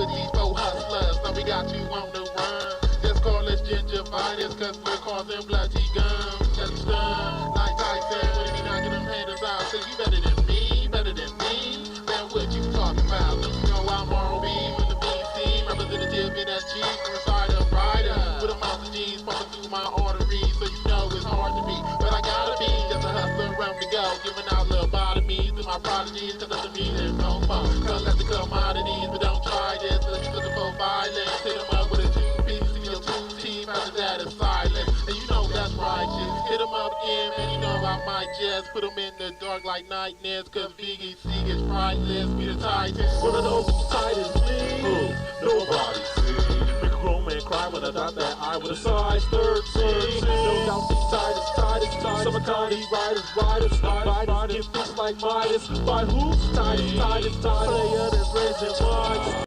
with these four hustlers. So we got you on the run. Just call us gingivitis, cause we're causing bloody gums. Just stun, like Tyson, when he knocking them haters out. Say you better than me, better than me. Man, what you talking about? Don't you know I'm R.O.B. with the BC, representative in that G, inside a rider. With a mountain G's pumping through my arteries, so you know it's hard to be. But I gotta be just a hustler around the go, giving out lobotomies to my prodigies, cause that's me, there's no more. Collect the commodities, but don't try this, cause you're looking for violence. Hit them up with a two-piece, and your two-team, after that is silent. And you know that's righteous. Hit them up again, man, you know I might just put them in the dark like nightmares, cause VGC is priceless, we the titans. One of those titans, me, nobody see. Make a grown man cry when I dot that eye with a size 13. No doubt these titans, some Akani riders, get fixed like Midas. By who's titans, player that's raising wines.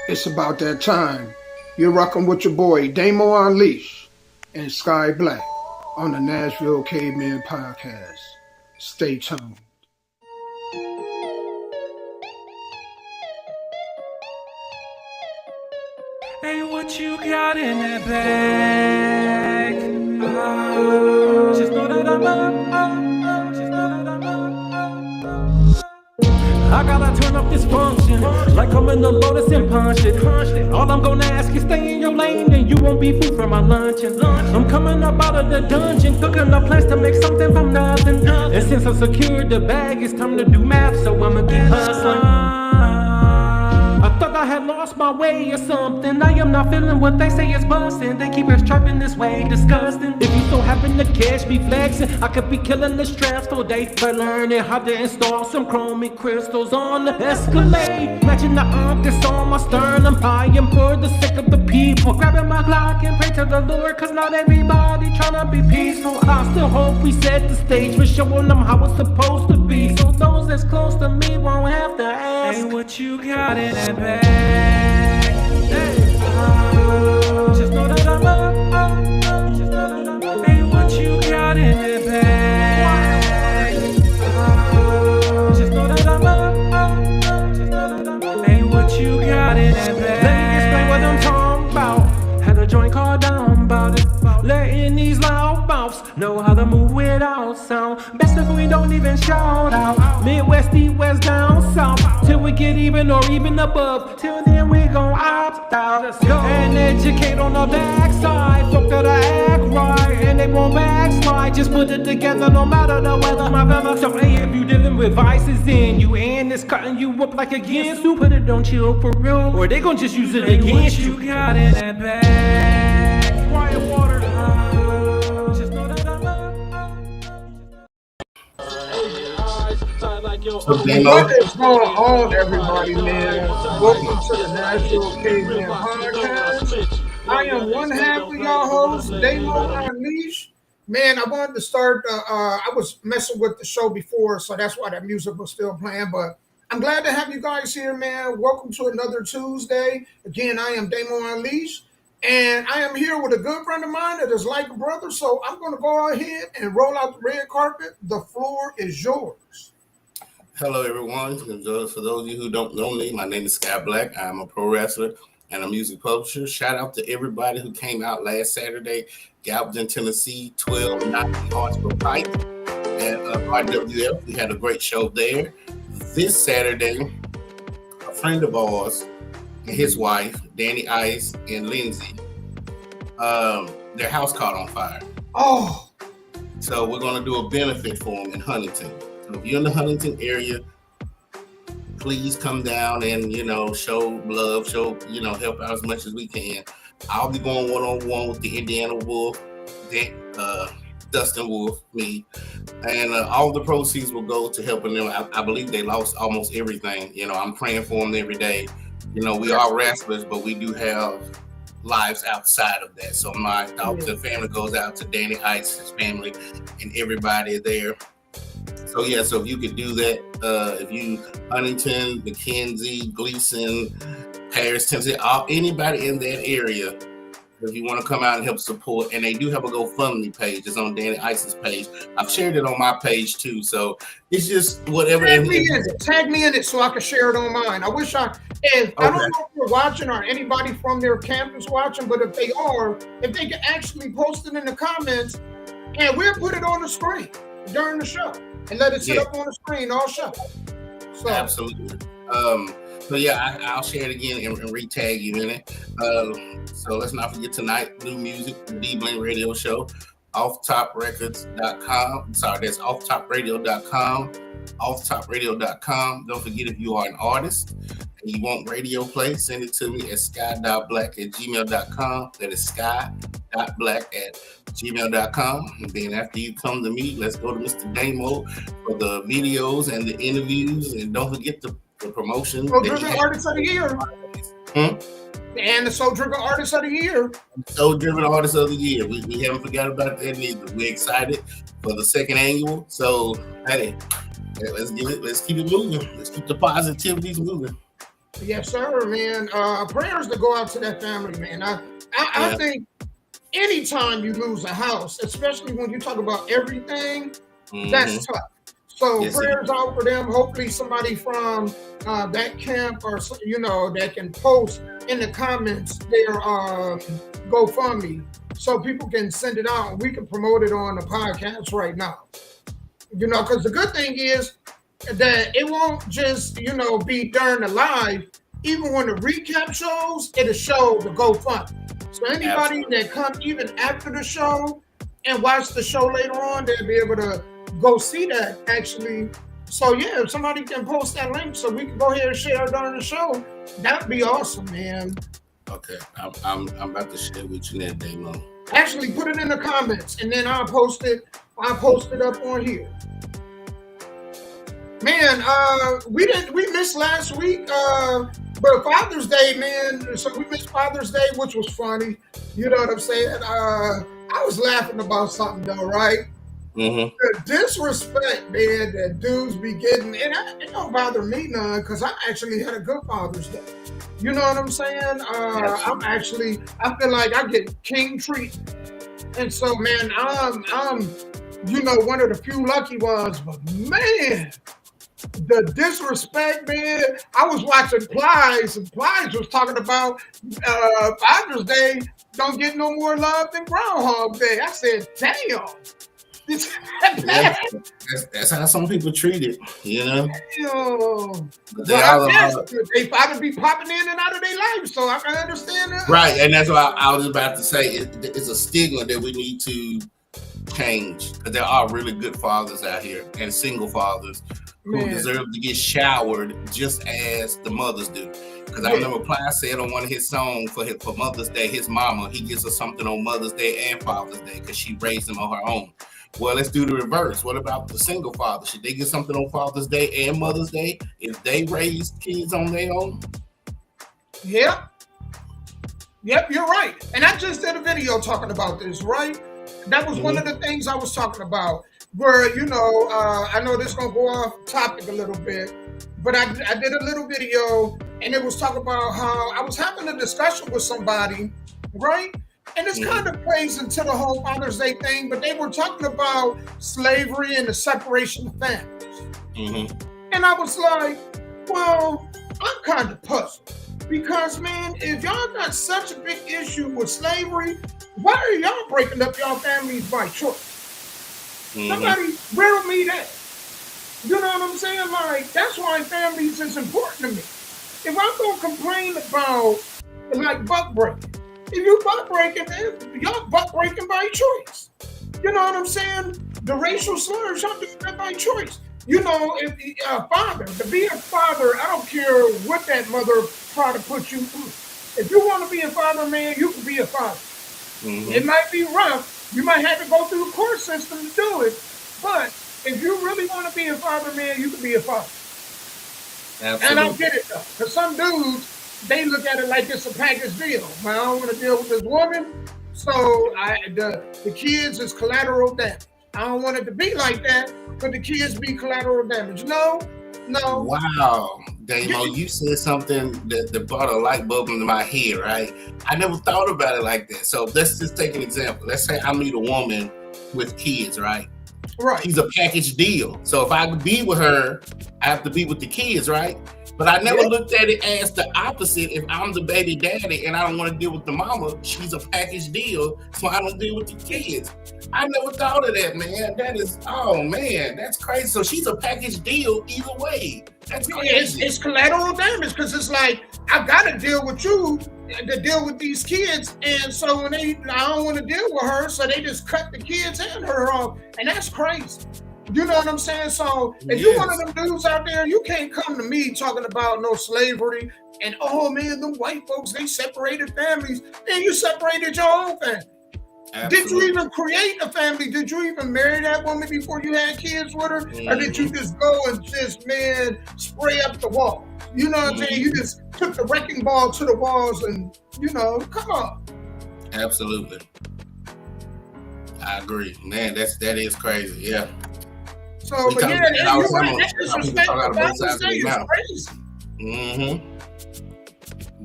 It's about that time. You're rocking with your boy Damo Unleashed and Sky Black on the Nashville Caveman Podcast. Stay tuned. Hey, what you got in that bag? Oh, just know that I'm up. Just know that I'm up. I gotta turn up this function, like I'm in the Lotus and punch it. All I'm gonna ask is stay in your lane and you won't be food for my luncheon. I'm coming up out of the dungeon, cooking up plans to make something from nothing. And since I secured the bag, it's time to do math, so I'ma keep hustling. I thought I had lost my way or something. I am not feeling what they say is busting. They keep us trapping this way, disgusting. If you so happen to catch me flexing, I could be killing the stressful day by learning how to install some chromic crystals on the Escalade. Matching the arm that's on my sternum. I am for the sake of the people. Grabbing my Glock and pray to the Lord, cause not everybody tryna be peaceful. I still hope we set the stage for showing them how it's supposed to be, so those that's close to me won't have to ask, hey, what you got in that bag? Hey, just know that I'm up. Just know that I'm up. Hey, what you got in that bag? Just know that I'm up. Just know that I'm up. Hey, what you got in that bag? Let me explain what I'm talking about. Had a joint called down about it. Letting these loud mouths know how to move without sound. Best if we don't even shout out. Midwest, east, west, down south, till we get even or even above. Till then we gon' opt out. Let's go and educate on the backside. Folk that I act right and they won't backslide. Just put it together no matter the weather, my fella. So hey, if you dealing with vices in you and it's cutting you up like against you, put it on chill for real, or they gon' just use it against you. What you got in that bag? Quiet water. What is going on, everybody, man? Welcome to the Nashville Caveman Podcast. I am one half of y'all host, Damo Unleashed. Man, I wanted to start, I was messing with the show before, so that's why that music was still playing, but I'm glad to have you guys here, man. Welcome to another Tuesday. Again, I am Damo Unleashed, and I am here with a good friend of mine that is like a brother, so I'm going to go ahead and roll out the red carpet. The floor is yours. Hello, everyone. For those of you who don't know me, my name is Sky Black. I'm a pro wrestler and a music publisher. Shout out to everybody who came out last Saturday, Galveston, Tennessee, 1290 Hartsville Pike at RWF. We had a great show there. This Saturday, a friend of ours and his wife, Danny Ice and Lindsay. Their house caught on fire. Oh, So we're going to do a benefit for them in Huntington. So if you're in the Huntington area, please come down and, show love, help out as much as we can. I'll be going one-on-one with the Indiana Wolf, Dustin Wolf, me, and all the proceeds will go to helping them. I believe they lost almost everything. I'm praying for them every day. We are wrestlers, but we do have lives outside of that. So my thoughts and family goes out to Danny Ice, his family, and everybody there. So if you could do that, if you Huntington, McKenzie, Gleason, Paris, Tennessee, anybody in that area, if you want to come out and help support, and they do have a GoFundMe page. It's on Danny Ice's page. I've shared it on my page too. So it's just whatever. Tag me in it so I can share it on mine. I wish I don't know if you're watching or anybody from their campus watching, but if they can actually post it in the comments, and we'll put it on the screen during the show and let it sit up on the screen all show. So absolutely. I'll share it again and re-tag you in it. So let's not forget tonight, new music, the D-Bling Radio Show, offtoprecords.com. Sorry, that's offtopradio.com, offtopradio.com. Don't forget, if you are an artist and you want radio play, send it to me at sky.black@gmail.com. That is sky.black@gmail.com. And then after you come to me, let's go to Mr. Damo for the videos and the interviews. And don't forget the promotion. Soul Driven Artist of the Year. And the Soul Driven Artist of the Year. Soul Driven Artist of the Year. We haven't forgot about that either. We're excited for the second annual. So, hey, let's keep it moving. Let's keep the positivities moving. Yes, sir, man. Prayers to go out to that family, man. I think anytime you lose a house, especially when you talk about everything, that's tough. So prayers out for them. Hopefully somebody from that camp or that can post in the comments their GoFundMe so people can send it out and we can promote it on the podcast right now. Because the good thing is that it won't just be during the live. Even when the recap shows, it'll show the GoFundMe. So anybody that come even after the show and watch the show later on, they'll be able to go see that actually. So if somebody can post that link so we can go ahead and share it during the show, that'd be awesome, man. Okay, I'm about to share with you that demo. Actually, put it in the comments and then I'll post it up on here. Man, we missed last week, but Father's Day, man. So we missed Father's Day, which was funny. You know what I'm saying? I was laughing about something though, right? The disrespect, man, that dudes be getting, and it don't bother me none because I actually had a good Father's Day. You know what I'm saying? I feel like I get king treatment, and so man, I'm one of the few lucky ones. But man, the disrespect, man. I was watching Plies, and Plies was talking about Father's Day don't get no more love than Groundhog Day. I said, damn. That's how some people treat it, They probably be popping in and out of their life, so I can understand that. Right, and that's what I was about to say. It's a stigma that we need to change, because there are really good fathers out here and single fathers who deserve to get showered just as the mothers do. Because I remember Ply said on one of his songs for Mother's Day, his mama, he gives her something on Mother's Day and Father's Day because she raised him on her own. Well, let's do the reverse. What about the single father? Should they get something on Father's Day and Mother's Day if they raise kids on their own? Yep, you're right. And I just did a video talking about this, right? That was one of the things I was talking about, where, I know this is going to go off topic a little bit, but I did a little video, and it was talking about how I was having a discussion with somebody, right? And this kind of plays into the whole Father's Day thing, but they were talking about slavery and the separation of families. And I was like, well, I'm kind of puzzled. Because, man, if y'all got such a big issue with slavery, why are y'all breaking up y'all families by choice? Somebody riddle me that. You know what I'm saying? Like, that's why families is important to me. If I'm gonna complain about like buck breaking, if you buck breaking, then y'all buck breaking by choice. You know what I'm saying? The racial slurs, y'all do that by choice. You know, if a father, to be a father, I don't care what that mother try to put you through. If you want to be a father, man, you can be a father. Mm-hmm. It might be rough. You might have to go through the court system to do it. But if you really want to be a father, man, you can be a father. Absolutely. And I get it though, because some dudes, they look at it like it's a package deal. Man, I don't want to deal with this woman, so the kids is collateral damage. I don't want it to be like that, but the kids be collateral damage. No. Wow, Damo, you said something that brought a light bulb into my head, right? I never thought about it like that. So let's just take an example. Let's say I meet a woman with kids, right? Right. She's a package deal. So if I be with her, I have to be with the kids, right? But I never looked at it as the opposite. If I'm the baby daddy and I don't want to deal with the mama, she's a package deal, so I don't deal with the kids. I never thought of that, man. That is, oh man, that's crazy. So she's a package deal either way. That's crazy. It's collateral damage because it's like I gotta deal with you to deal with these kids, and so when I don't want to deal with her, so they just cut the kids and her off, and that's crazy. You know what I'm saying? So if you're one of them dudes out there, you can't come to me talking about no slavery and oh man, them white folks, they separated families. Man, you separated your own family. Absolutely. Did you even create a family? Did you even marry that woman before you had kids with her? Mm-hmm. Or did you just go and just, man, spray up the wall? You know what I'm saying? You just took the wrecking ball to the walls and, you know, come on. Absolutely. I agree. Man, that is crazy. Yeah. So, but yeah, you're right. That disrespect for Father's Day is crazy. Mm-hmm.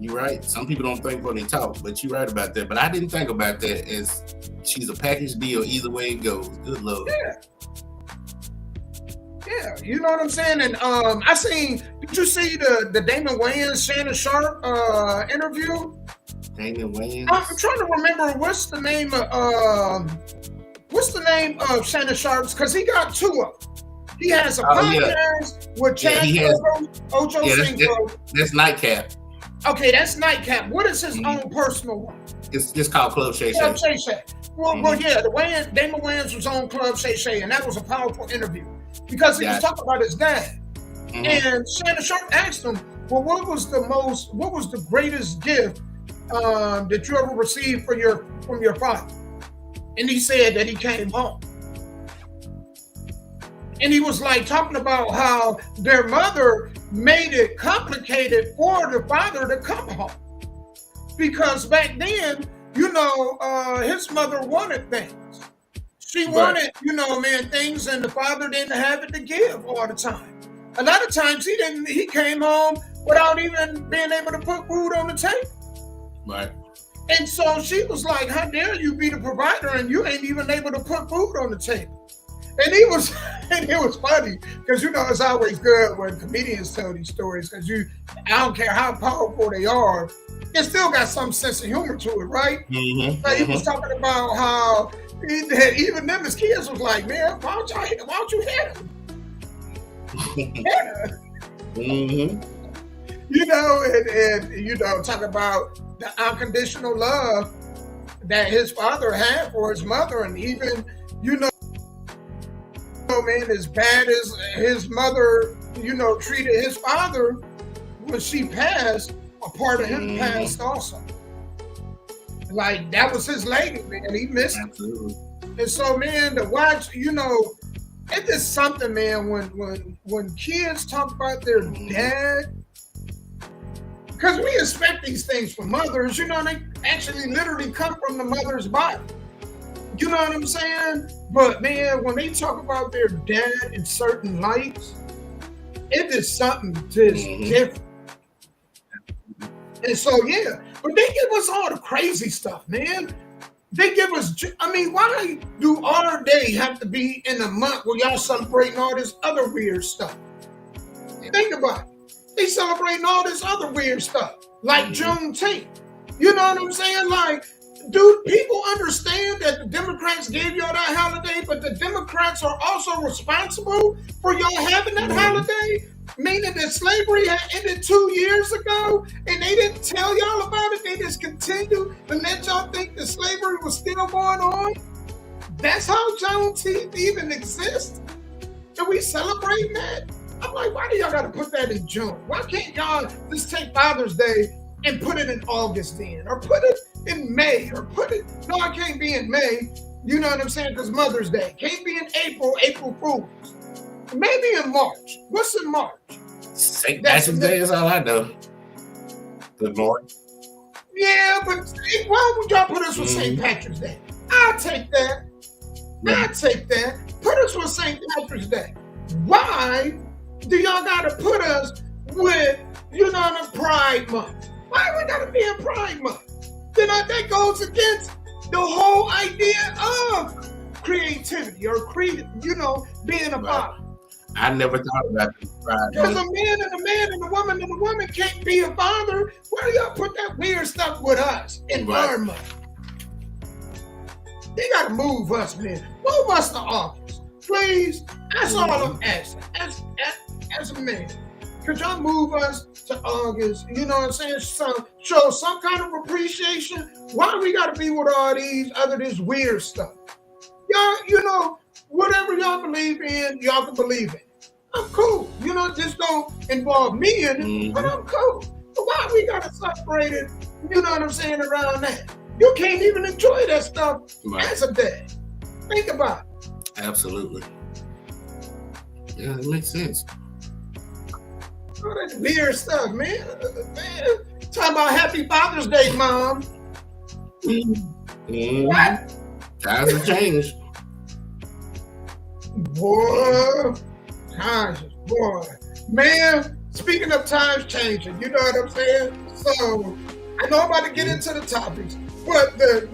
You're right. Some people don't think when they talk, but you're right about that. But I didn't think about that as she's a package deal either way it goes. Good Lord. Yeah, you know what I'm saying? And did you see the Damon Wayans, Shannon Sharp interview? Damon Wayans? I'm trying to remember what's the name of Shannon Sharp's, because he got two of them. He has a podcast with Chad Ocho Cinco. That's Nightcap. Okay, that's Nightcap. What is his own personal one? It's called Club Shay Shay. Club Shay Shay. Well, yeah, Damon Wayans was on Club Shay Shay, and that was a powerful interview because he was talking about his dad. Mm-hmm. And Shannon Sharp asked him, well, what was the greatest gift that you ever received from your father? And he said that he came home. And he was like talking about how their mother made it complicated for the father to come home. Because back then, you know, his mother wanted things. She wanted, you know, man, things, and the father didn't have it to give all the time. A lot of times he came home without even being able to put food on the table. Right. And so she was like, how dare you be the provider and you ain't even able to put food on the table. And it was funny because, you know, it's always good when comedians tell these stories because I don't care how powerful they are, it still got some sense of humor to it, right? Mm-hmm. Like he was talking about how even them as kids was like, man, why don't you hit him? Yeah. Mm-hmm. You know, and you know, talk about the unconditional love that his father had for his mother, and even, you know, man, as bad as his mother, you know, treated his father when she passed, a part of him passed also. Like, that was his lady, man. He missed it. Absolutely. And so, man, to watch, you know, it's just something, man, when kids talk about their dad, because we expect these things from mothers, you know, they actually literally come from the mother's body. You know what I'm saying? But man, when they talk about their dad in certain lights, it is something just different. And so, yeah, but they give us all the crazy stuff, man. They give us, I mean, why do our day have to be in a month where y'all celebrating all this other weird stuff? Think about it. They celebrating all this other weird stuff, like Juneteenth. You know what I'm saying? Like, do people understand that the Democrats gave y'all that holiday, but the Democrats are also responsible for y'all having that holiday? Meaning that slavery had ended 2 years ago and they didn't tell y'all about it. They just continued to let y'all think that slavery was still going on. That's how Juneteenth even exists. And we celebrating that? I'm like, why do y'all got to put that in June? Why can't y'all just take Father's Day and put it in August then? Or put it in May? Or put it, no, it can't be in May. You know what I'm saying? Because Mother's Day. Can't be in April, April Fools. Maybe in March. What's in March? St. Patrick's Day is all I know. Good morning. Yeah, but why would y'all put us with St. Patrick's Day? I'll take that. I'll take that. Put us with St. Patrick's Day. Why do y'all gotta put us with, the Pride Month? Why we gotta be in Pride Month? Then that goes against the whole idea of creativity or being a father. I never thought about this. Because a man and a woman can't be a father. Why do y'all put that weird stuff with us in our month? They gotta move us, man. Move us to office, please. That's all I'm asking. As a man, could y'all move us to August? You know what I'm saying? Show some kind of appreciation. Why we gotta be with all this weird stuff? Y'all, whatever y'all believe in, y'all can believe in. I'm cool. Just don't involve me in it, but I'm cool. But why we gotta separate it, you know what I'm saying, around that? You can't even enjoy that stuff as a dad. Think about it. Absolutely. Yeah, it makes sense. All that weird stuff, man. Talking about Happy Father's Day, Mom. What? Times have changed. Boy. Man, speaking of times changing, you know what I'm saying? So, I know I'm about to get into the topics, but the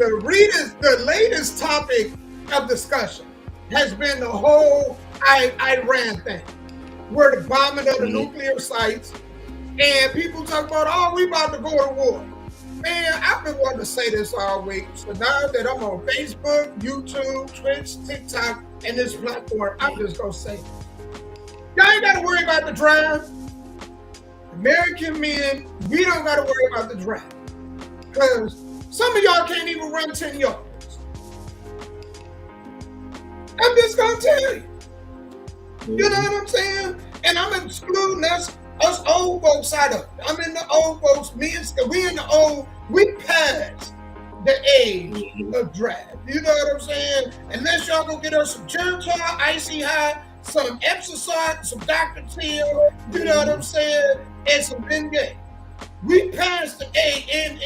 latest topic of discussion has been the whole Iran thing, where the bombing of the nuclear sites, and people talk about, we about to go to war. Man, I've been wanting to say this all week, so now that I'm on Facebook, YouTube, Twitch, TikTok, and this platform, I'm just going to say it. Y'all ain't got to worry about the drive. American men, we don't got to worry about the drive. Because some of y'all can't even run 10 yards. I'm just going to tell you. You know what I'm saying? And I'm excluding us old folks out of it. I'm in the old folks. We in the old. We passed the age of draft. You know what I'm saying? Unless y'all go get us some Geritol, Icy Hot, some Epsosalt, some Dr. Teal, you know what I'm saying, and some Bengay. We passed the age, and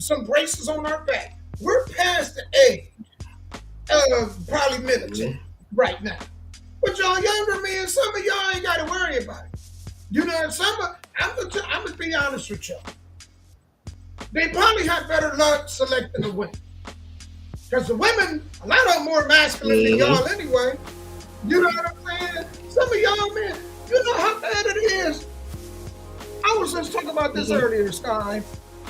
some braces on our back. We're past the age of probably military right now. But y'all younger men, some of y'all ain't got to worry about it. You know, I'm gonna be honest with y'all. They probably have better luck selecting the women. Because the women, a lot of them more masculine than y'all anyway. You know what I'm saying? Some of y'all, man, you know how bad it is. I was just talking about this earlier, Sky.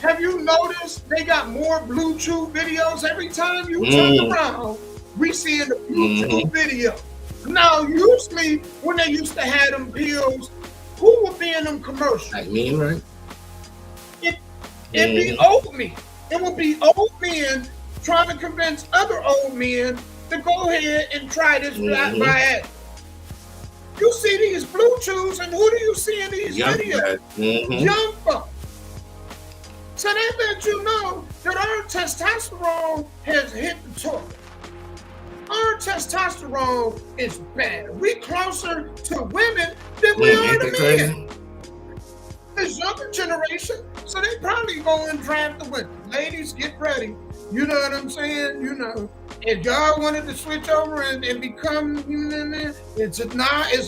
Have you noticed they got more Blue Chew videos every time you turn around? We see in the Blue Chew video. Now, usually when they used to have them pills, who would be in them commercials? Like me, right? It'd be old men. It would be old men trying to convince other old men to go ahead and try this by You see these Blue Chews, and who do you see in these videos? Young folks. So they let you know that our testosterone has hit the toilet. Our testosterone is bad. We closer to women than we are to men. This younger generation, so they probably go and draft the women. Ladies, get ready. You know what I'm saying? You know, if y'all wanted to switch over and become, it's a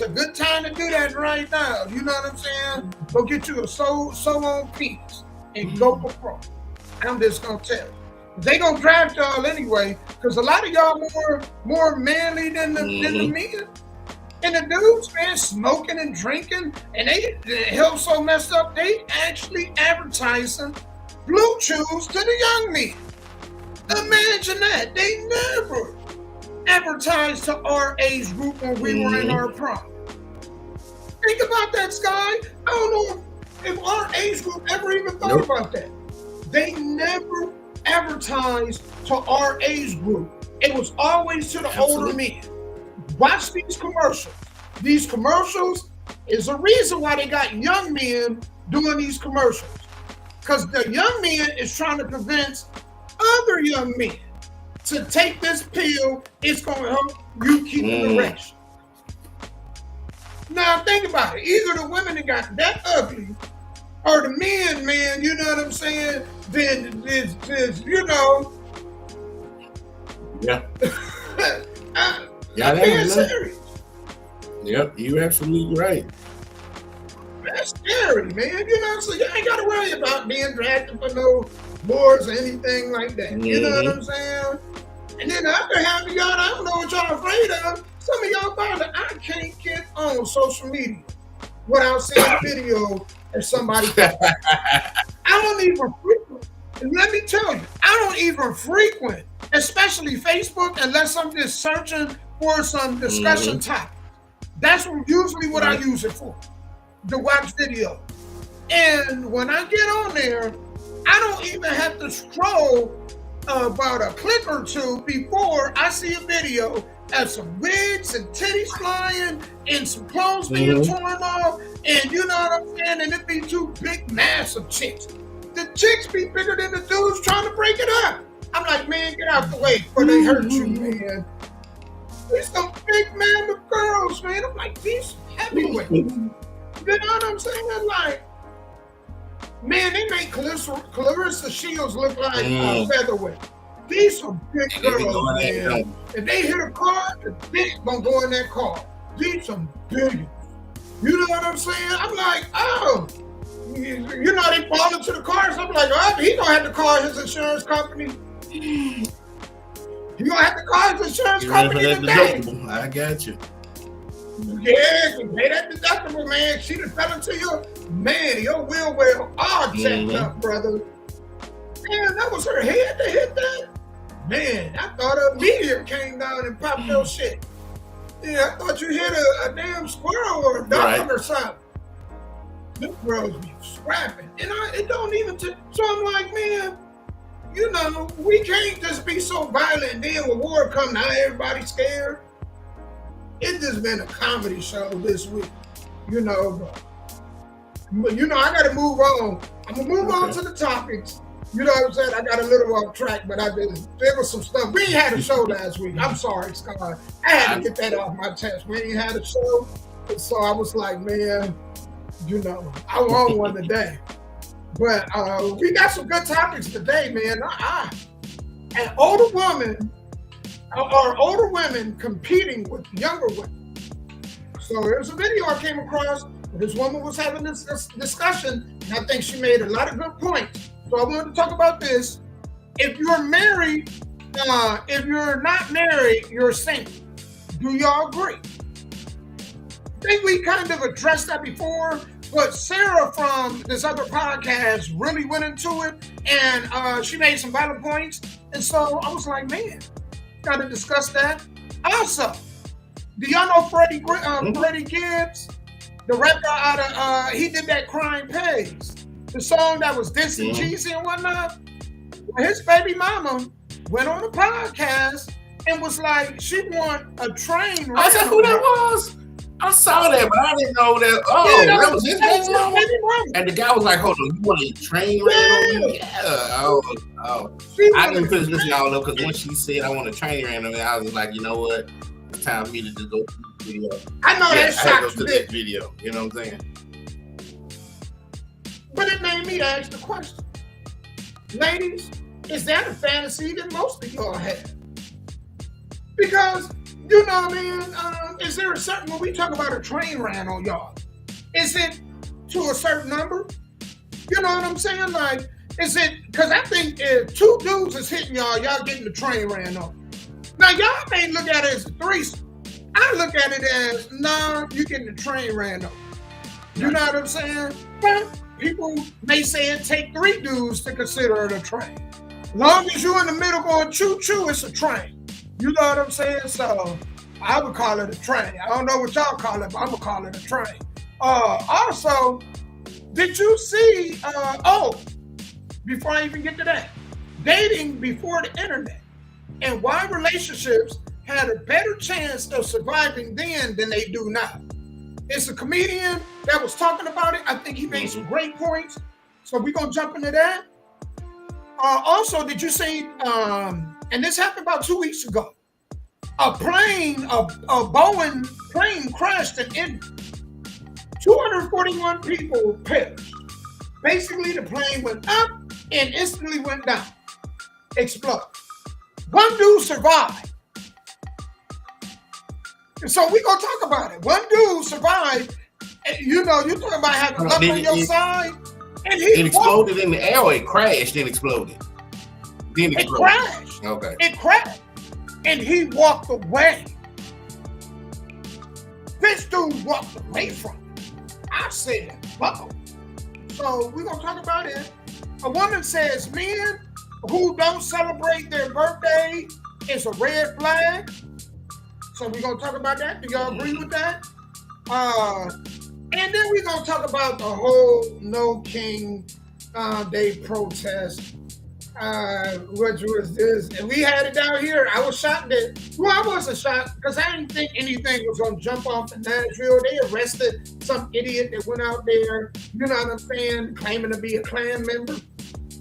good time to do that right now. You know what I'm saying? Go get you a sew-on piece and go for pro. I'm just gonna tell you. They gonna draft y'all anyway, because a lot of y'all more manly than the men. And the dudes, man, smoking and drinking, and the health so messed up, they actually advertising Blue Chews to the young men. Imagine that. They never advertised to our age group when we were in our prime. Think about that, Sky. I don't know if our age group ever even thought about that. They never advertised to our age group. It was always to the older men. Watch these commercials. These commercials is a reason why they got young men doing these commercials. Because the young man is trying to convince other young men to take this pill. It's going to help you keep an erection. Now think about it. Either the women that got that ugly, or the men, man, you know what I'm saying? Then this, you know. Yeah. I'm being serious. Yep, you're absolutely right. That's scary, man. You know, so you ain't got to worry about being drafted for no boards or anything like that. You know what I'm saying? And then the other half of y'all, I don't know what y'all afraid of. Some of y'all find that I can't get on social media without seeing a video of somebody. I don't even frequent. And let me tell you, I don't even frequent, especially Facebook, unless I'm just searching for some discussion topic. That's usually what I use it for, to watch video. And when I get on there, I don't even have to scroll about a click or two before I see a video of some wigs and titties flying and some clothes being torn off, and you know what I'm saying? And it be two big, massive chicks. The chicks be bigger than the dudes trying to break it up. I'm like, man, get out the way before they hurt you, man. These some big mammoth girls, man. I'm like, these heavyweights. You know what I'm saying? Like, man, they make Clarissa Shields look like a featherweight. These are big girls, man. If they hit a car, the dick gonna go in that car. These some big. You know what I'm saying? I'm like, oh, you know they fall into the cars. I'm like, oh, he gonna have to call his insurance company. You gonna have to call his insurance company today. I got you. Yeah, you pay that deductible, man. She done fell into your, man, your wheel well all checked up, brother. Man, that was her head that hit that? Man, I thought a meteor came down and popped your shit. Yeah, I thought you hit a damn squirrel or a dog or something. Them girls be scrapping. And it don't even, so I'm like, man, you know, we can't just be so violent and then when war come, now everybody's scared. It's just been a comedy show this week, you know, but you know, I got to move on. I'm going to move on to the topics. You know what I'm saying? I got a little off track, but there was some stuff. We ain't had a show last week. I'm sorry, Scott. I had to get that off my chest. We ain't had a show. So I was like, man, you know, I want one today. But we got some good topics today, man. An older woman, or older women competing with younger women. So there's a video I came across. This woman was having this discussion, and I think she made a lot of good points. So I wanted to talk about this. If you're married, if you're not married, you're single. Do y'all agree? I think we kind of addressed that before, but Sarah from this other podcast really went into it, and she made some valid points. And so I was like, man, got to discuss that. Also, do y'all know Freddie Gibbs, the rapper out of, he did that Crime Pays, the song that was dissing Jeezy and whatnot? Well, his baby mama went on a podcast and was like, she want a train. I said, who that was? I saw that, but I didn't know that. Oh, yeah, that was his baby mama? And the guy was like, hold on, you want a train ran on you? Yeah. Oh. I didn't finish listening all up because once she said I want a train ran on me, I was like, you know what? It's time for me to just go to the video. I know that shocks me. That video, you know what I'm saying? But it made me ask the question. Ladies, is that a fantasy that most of y'all have? Because, you know what I mean, is there a certain, when we talk about a train ran on y'all, is it to a certain number? You know what I'm saying? Like, is it, because I think if two dudes is hitting y'all getting the train ran on. Now, y'all may look at it as a threesome. I look at it as, nah, you getting the train ran on. You know what I'm saying? But people may say it take three dudes to consider it a train. Long as you're in the middle going choo-choo, it's a train. You know what I'm saying? So I would call it a train. I don't know what y'all call it, but I'm going to call it a train. Also, did you see? Before I even get to that, dating before the internet and why relationships had a better chance of surviving then than they do now. It's a comedian that was talking about it. I think he made some great points. So we're gonna jump into that. Also, did you see? And this happened about 2 weeks ago. A Boeing plane crashed in India. 241 people perished. Basically, the plane went up and instantly went down. Exploded. One dude survived. And so we're going to talk about it. One dude survived. And you're talking about having luck on your side. And it exploded in the air, or it crashed and exploded? Then it crashed. Okay. It crashed. And he walked away. This dude walked away from it. I said, whoa. So we're going to talk about it. A woman says men who don't celebrate their birthday is a red flag. So we're going to talk about that. Do y'all agree with that? And then we're going to talk about the whole No King Day protest, which was this. And we had it down here. I was shocked I wasn't shocked because I didn't think anything was going to jump off in Nashville. They arrested some idiot that went out there, you know what I'm saying, claiming to be a Klan member.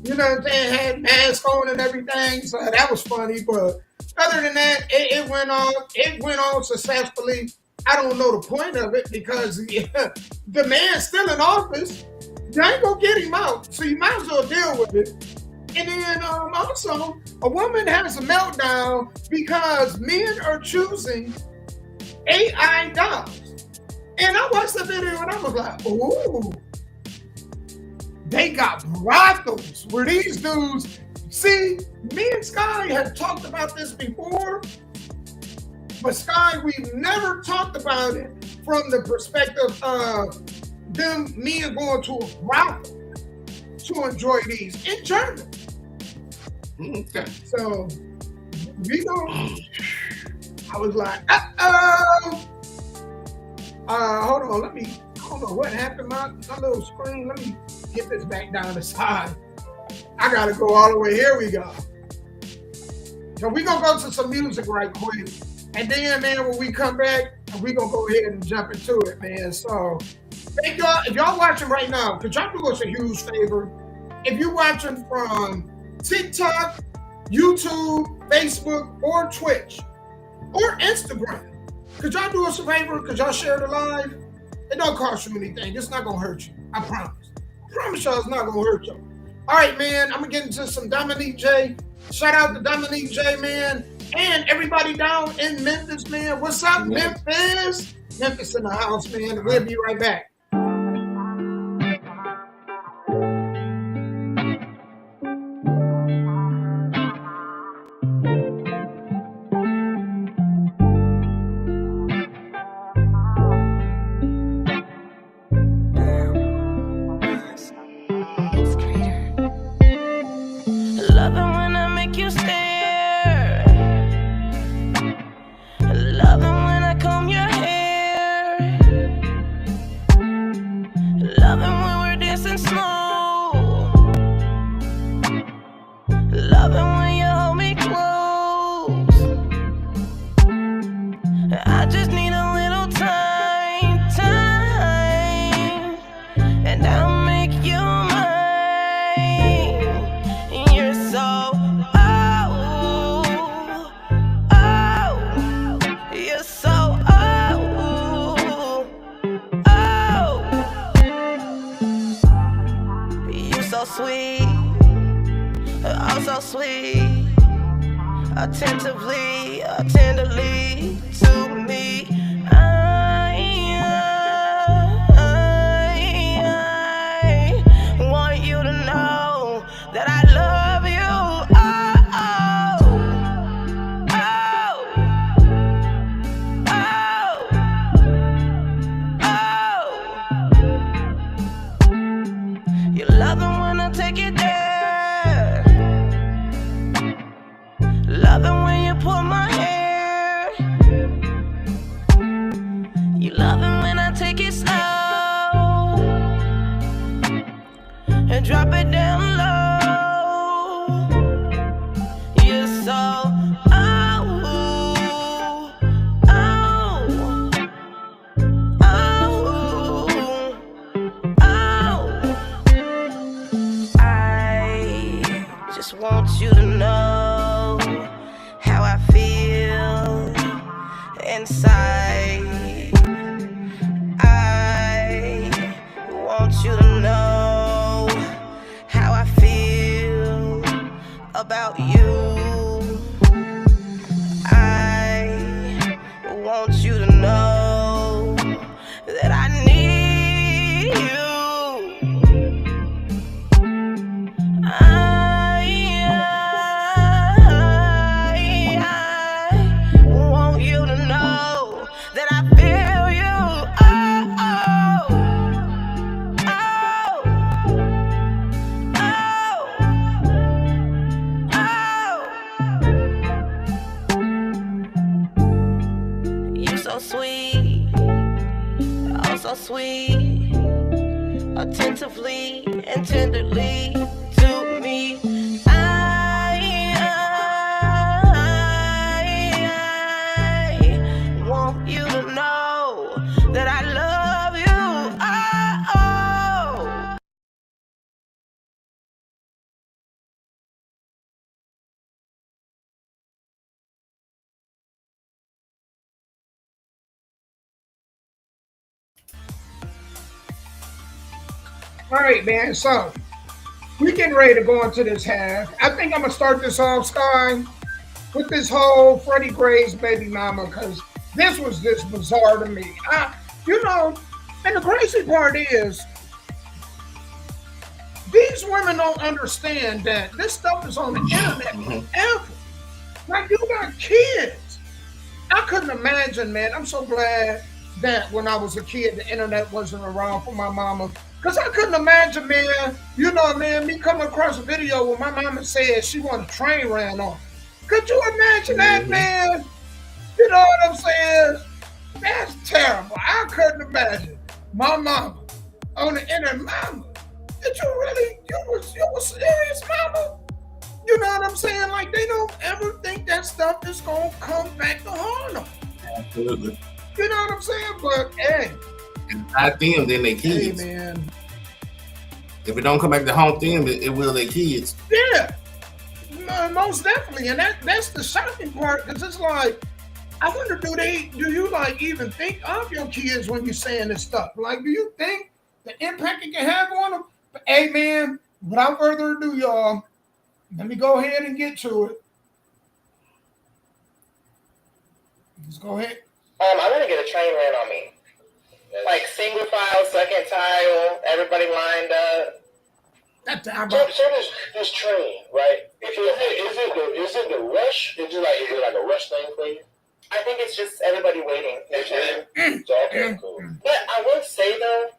You know what I'm saying, had masks on and everything. So that was funny. But other than that, it went on. It went on successfully. I don't know the point of it because the man's still in office. You ain't gonna get him out, so you might as well deal with it. And then also, a woman has a meltdown because men are choosing AI dolls. And I watched the video and I was like, ooh, they got brothels where these dudes. See, me and Sky had talked about this before, but Sky, we've never talked about it from the perspective of men going to a brothel to enjoy these in Germany. Okay. So, I was like, hold on, I don't know what happened, my little screen. Let me get this back down the side. I gotta go all the way. Here we go. So we're gonna go to some music right quick. And then, man, when we come back, we're gonna go ahead and jump into it, man. So thank y'all. If y'all watching right now, could y'all do us a huge favor? If you're watching from TikTok, YouTube, Facebook, or Twitch, or Instagram, could y'all do us a favor? Could y'all share the live? It don't cost you anything. It's not gonna hurt you. I promise. I promise y'all it's not gonna hurt y'all. All right, man, I'm gonna get into some Dominique J. Shout out to Dominique J, man. And everybody down in Memphis, man. What's up, Memphis? Memphis in the house, man. We'll be right back. Tenderly to me. I want you to know that I love you. You love it when I take it there. Love it when you pull my hair. just want you to know how I feel inside. I want you to know how I feel about you. I want you to know that I need you. I want you to know that I feel you. You so sweet, oh so sweet, attentively and tenderly to me. I want you to know that I love you. All right, man. So we getting ready to go into this half. I think I'm gonna start this off, Sky, with this whole Freddie Gray's baby mama, because this was just bizarre to me. You know, and the crazy part is these women don't understand that this stuff is on the internet forever. Like, you got kids. I couldn't imagine, man. I'm so glad that when I was a kid, the internet wasn't around for my mama. Because I couldn't imagine, man, you know, man, me coming across a video where my mama said she wanted a train ran on. Could you imagine that, man? You know what I'm saying? That's terrible. I couldn't imagine my mama on the internet. Mama, did you really, you was serious, mama? You know what I'm saying? Like, they don't ever think that stuff is going to come back to haunt them. Absolutely. You know what I'm saying? But, hey. If not them, then they kids. Hey, man. If it don't come back to haunt them, it will their kids. Yeah. Most definitely. And that's the shocking part, because it's like, I wonder, do you like even think of your kids when you're saying this stuff? Like, do you think the impact it can have on them? But, hey, man, without further ado, y'all, let me go ahead and get to it. Let's go ahead. I'm gonna get a train ran on me. Like single file, second tile, everybody lined up. So this train, right? Is it the rush? Is it like a rush thing for you? I think it's just everybody waiting. So, okay, cool. But I will say though,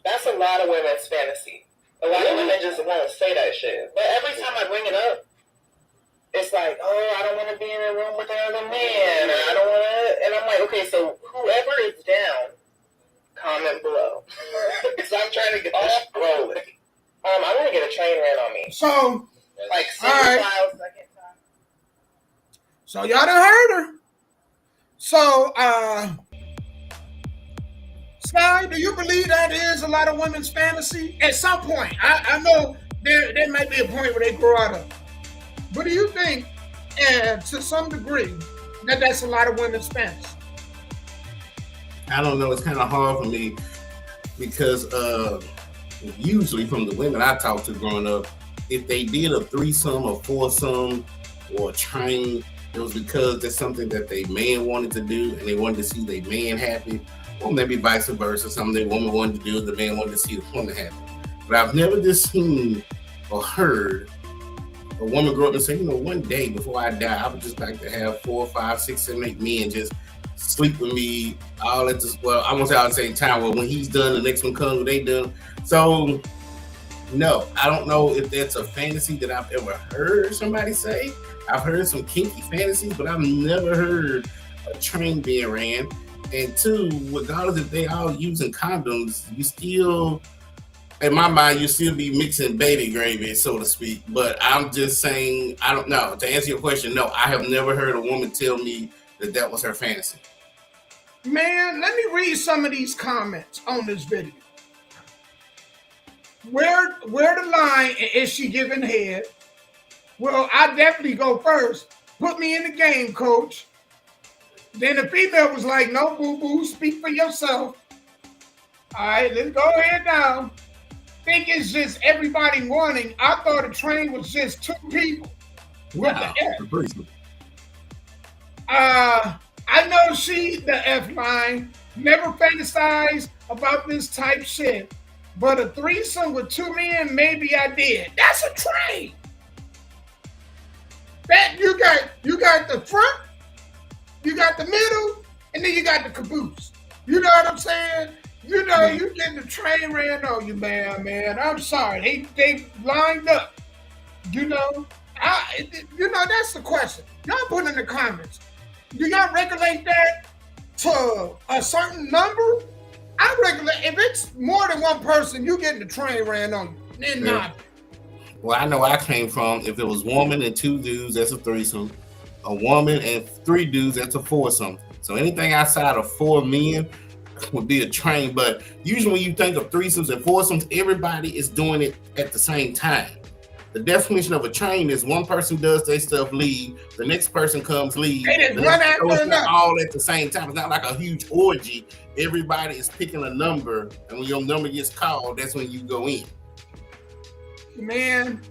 that's a lot of women's fantasy. A lot of women just won't say that shit. But every time I bring it up, it's like, oh, I don't want to be in a room with another man. I don't want to. And I'm like, okay, so whoever is down, comment below. Because I'm trying to get this rolling. I'm going to get a train ran on me. So, like single file, second time. So y'all done heard her. So, Sky, do you believe that is a lot of women's fantasy? At some point, I know there might be a point where they grow out of it. But do you think, to some degree, that that's a lot of women's fantasy? I don't know. It's kind of hard for me because usually from the women I talked to growing up, if they did a threesome or foursome or a train, it was because that's something that their man wanted to do and they wanted to see their man happy, or maybe vice versa. Something the woman wanted to do, the man wanted to see the woman happy. But I've never just seen or heard a woman grow up and say, you know, one day before I die, I would just like to have 4, 5, 6, 7, 8 men just sleep with me all at this, well, I won't say all at the same time. Well, when he's done, the next one comes when they done. So, no, I don't know if that's a fantasy that I've ever heard somebody say. I've heard some kinky fantasies, but I've never heard a train being ran. And two, regardless if they all using condoms, you still, in my mind, you still be mixing baby gravy, so to speak. But I'm just saying, I don't know. To answer your question, no, I have never heard a woman tell me that that was her fantasy. Man, let me read some of these comments on this video. Where the line is she giving head? Well, I definitely go first. Put me in the game, coach. Then the female was like, no, boo-boo, speak for yourself. All right, let's go ahead now. Think it's just everybody wanting. I thought a train was just two people with the F. I know she, the F line, never fantasized about this type shit. But a threesome with two men, maybe I did. That's a train. That you got the front, you got the middle, and then you got the caboose. You know what I'm saying? You know, you getting the train ran on you, man. I'm sorry. They lined up. You know, that's the question. Y'all put in the comments. Do y'all regulate that to a certain number? I regulate if it's more than one person, you getting the train ran on you. Then not. Well, I know where I came from. If it was woman and two dudes, that's a threesome. A woman and three dudes, that's a foursome. So anything outside of four men would be a train. But usually when you think of threesomes and foursomes, everybody is doing it at the same time. The definition of a train is one person does their stuff, leave. The next person comes, leave. They just run after another. All at the same time. It's not like a huge orgy. Everybody is picking a number, and when your number gets called, that's when you go in. Man,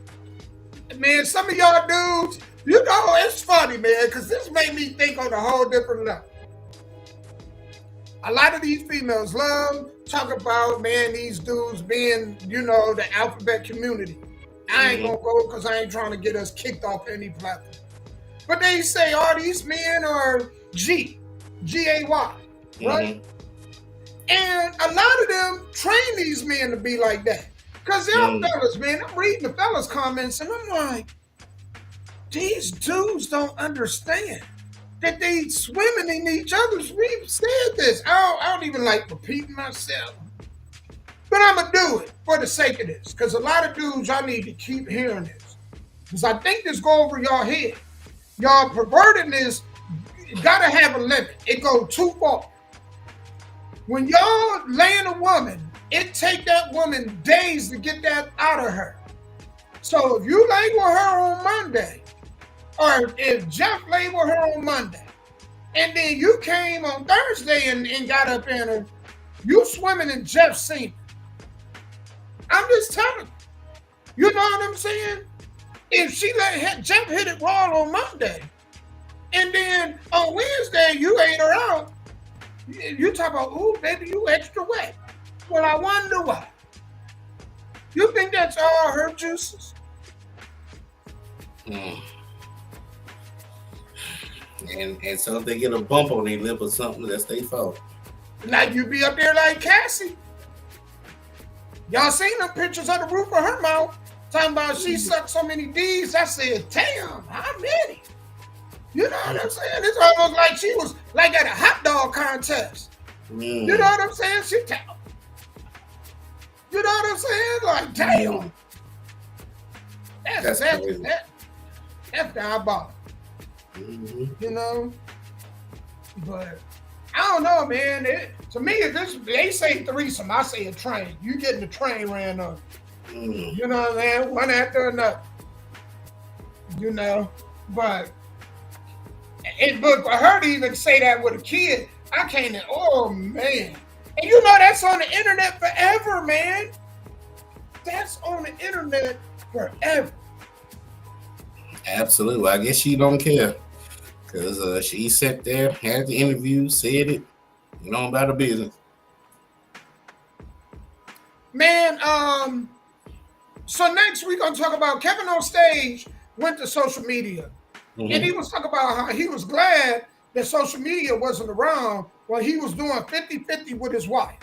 some of y'all dudes, you know, it's funny, man, because this made me think on a whole different level. A lot of these females love talk about, man, these dudes being, you know, the alphabet community. I ain't gonna go because I ain't trying to get us kicked off any platform. But they say all these men are G-A-Y, right? And a lot of them train these men to be like that. Because they're fellas, man. I'm reading the fellas' comments and I'm like, these dudes don't understand that they swimming in each other's. We've said this. I don't even like repeating myself. But I'm going to do it for the sake of this. Because a lot of dudes, y'all need to keep hearing this. Because I think this go over y'all head. Y'all perverting this, got to have a limit. It goes too far. When y'all laying a woman, it take that woman days to get that out of her. So if you lay with her on Monday, or if Jeff lay with her on Monday, and then you came on Thursday and got up in her, you swimming in Jeff's semen. I'm just telling you. You know what I'm saying? If she let Jeff hit it raw on Monday, and then on Wednesday you ate her out, you talk about, ooh, baby, you extra wet. Well, I wonder why. You think that's all her juices? And so if they get a bump on their lip or something, that's their fault. Like you be up there like Cassie. Y'all seen them pictures of the roof of her mouth talking about she sucked so many D's. I said, damn, how many? You know what I'm saying? It's almost like she was like at a hot dog contest. You know what I'm saying? You know what I'm saying? Like, damn. That's diabolical. You know? But I don't know, man. To me, if they say threesome, I say a train. You getting the train ran on. You know what I'm saying? One after another. You know? But for her to even say that with a kid, I can't. Oh, man. And you know that's on the internet forever, man. That's on the internet forever. Absolutely. I guess she don't care. Because she sat there, had the interview, said it, you know about her business. Man, so next we're going to talk about Kevin on stage went to social media. And he was talking about how he was glad that social media wasn't around when he was doing 50-50 with his wife.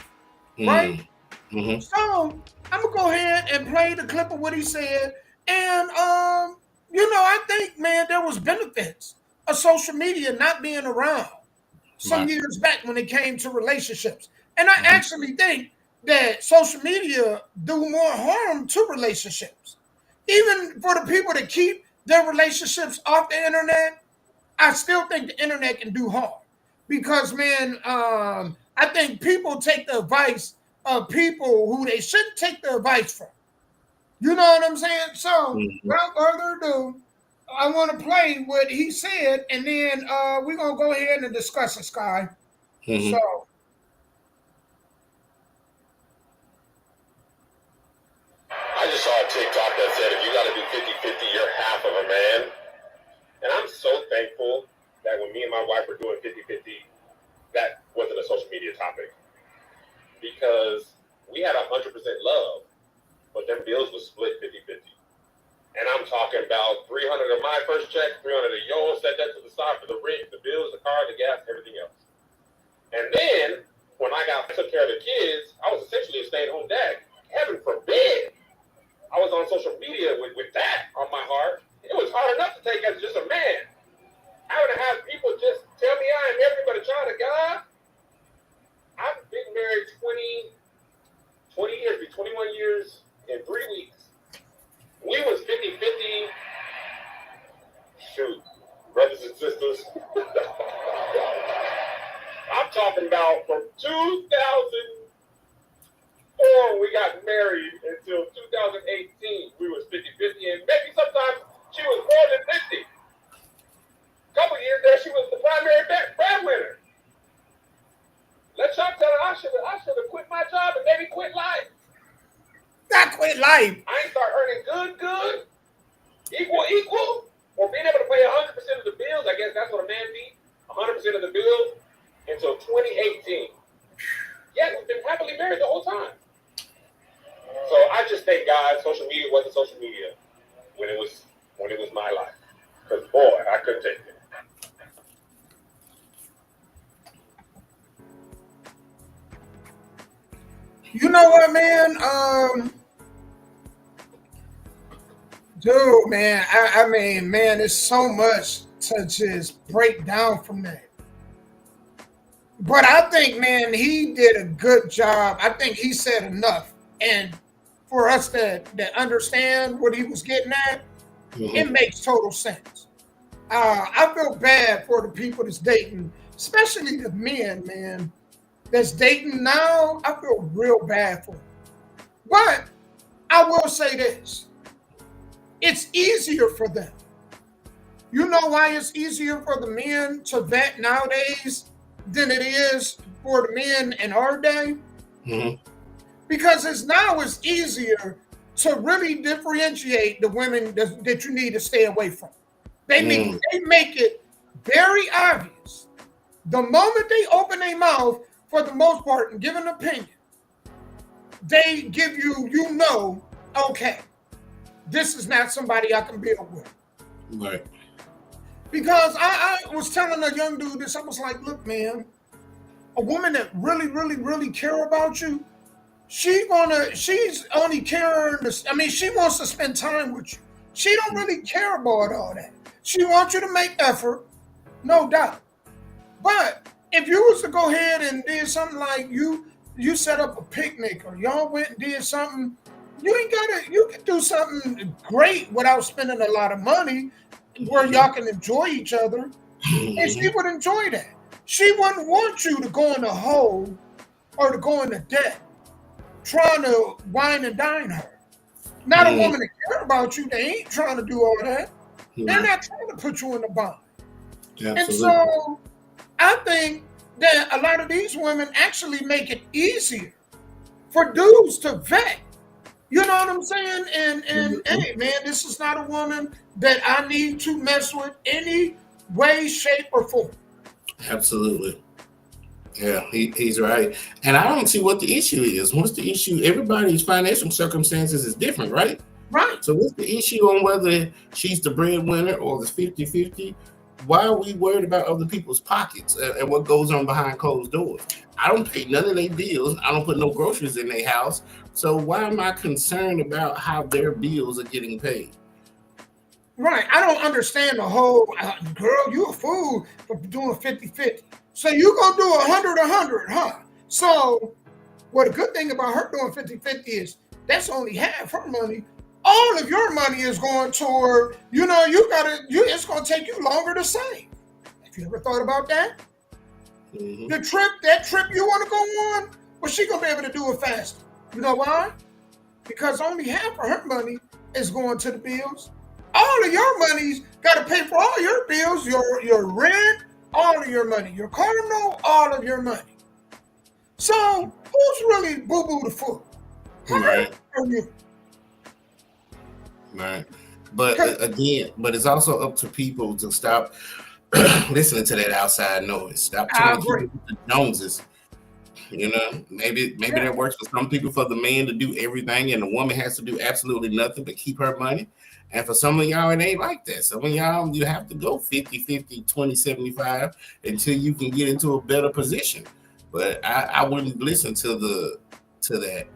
Right? So I'm going to go ahead and play the clip of what he said. And, you know, I think, man, there was benefits of social media not being around some years back when it came to relationships. And I actually think that social media do more harm to relationships. Even for the people that keep their relationships off the internet, I still think the internet can do harm. Because, man, I think people take the advice of people who they shouldn't take the advice from. You know what I'm saying? So, without further ado, I want to play what he said, and then we're gonna go ahead and discuss it, Sky. Mm-hmm. So. I just saw a TikTok that said if you got to do 50-50, you're half of a man. And I'm so thankful that when me and my wife were doing 50-50, that wasn't a social media topic. Because we had 100% love, but them bills was split 50-50. And I'm talking about 300 of my first check, 300 of yours, set that to the side for the rent, the bills, the car, the gas, everything else. And then, when I took care of the kids, I was essentially a stay-at-home dad. Heaven forbid I was on social media with that on my heart. It was hard enough to take as just a man. Having to have people just tell me I am everything but a child of God. I've been married 20 years, 21 years in 3 weeks. We was 50-50. Shoot, brothers and sisters. I'm talking about from 2004 when we got married until 2018. We was 50-50, and maybe sometimes she was more than 50. A couple years there, she was the primary breadwinner. Let y'all tell her I should have quit my job and maybe quit life. Not quit life. I ain't start earning good, equal, or being able to pay 100% of the bills. I guess that's what a man needs, 100% of the bills until 2018. Yet we've been happily married the whole time. So I just thank God social media wasn't social media when it was my life. Because boy, I couldn't take it. You know what, man? Dude, man, I mean, man, there's so much to just break down from that. But I think, man, he did a good job. I think he said enough. And for us to understand what he was getting at, it makes total sense. I feel bad for the people that's dating, especially the men, man, that's dating now. I feel real bad for them. But I will say this. It's easier for them. You know why it's easier for the men to vet nowadays than it is for the men in our day? Because it's easier to really differentiate the women that you need to stay away from. They make it very obvious. The moment they open their mouth, for the most part, and give an opinion, they give you, okay, this is not somebody I can build with. Right. Because I was telling a young dude this, I was like, look, man, a woman that really, really, really care about you, she's only caring, she wants to spend time with you. She don't really care about all that. She wants you to make effort, no doubt. But if you was to go ahead and did something like you set up a picnic or y'all went and did something, you can do something great without spending a lot of money where y'all can enjoy each other. And she would enjoy that. She wouldn't want you to go in a hole or to go into debt trying to wine and dine her. Not a woman that care about you. They ain't trying to do all that. They're not trying to put you in the bond. And so I think that a lot of these women actually make it easier for dudes to vet. You know what I'm saying? And hey, man, this is not a woman that I need to mess with any way, shape, or form. Absolutely. Yeah, he's right. And I don't see what the issue is. What's the issue? Everybody's financial circumstances is different, right? Right. So what's the issue on whether she's the breadwinner or the 50-50? Why are we worried about other people's pockets and what goes on behind closed doors? I don't pay none of their bills. I don't put no groceries in their house. So why am I concerned about how their bills are getting paid? Right. I don't understand the whole, girl, you a fool for doing 50-50. So you going to do 100, huh? So what a good thing about her doing 50-50 is that's only half her money. All of your money is going toward, it's going to take you longer to save. Have you ever thought about that? That trip you want to go on, well, she going to be able to do it faster. You know why? Because only half of her money is going to the bills. All of your money's got to pay for all your bills, your rent, all of your money, your car note, all of your money. So who's really boo-boo the fool? Right. Or you? Right. But again, it's also up to people to stop listening to that outside noise. Stop trying to keep the Joneses. You know, maybe that works for some people, for the man to do everything and the woman has to do absolutely nothing but keep her money. And for some of y'all, it ain't like that. Some of y'all, you have to go 50-50, 20-75 until you can get into a better position. But I wouldn't listen to that.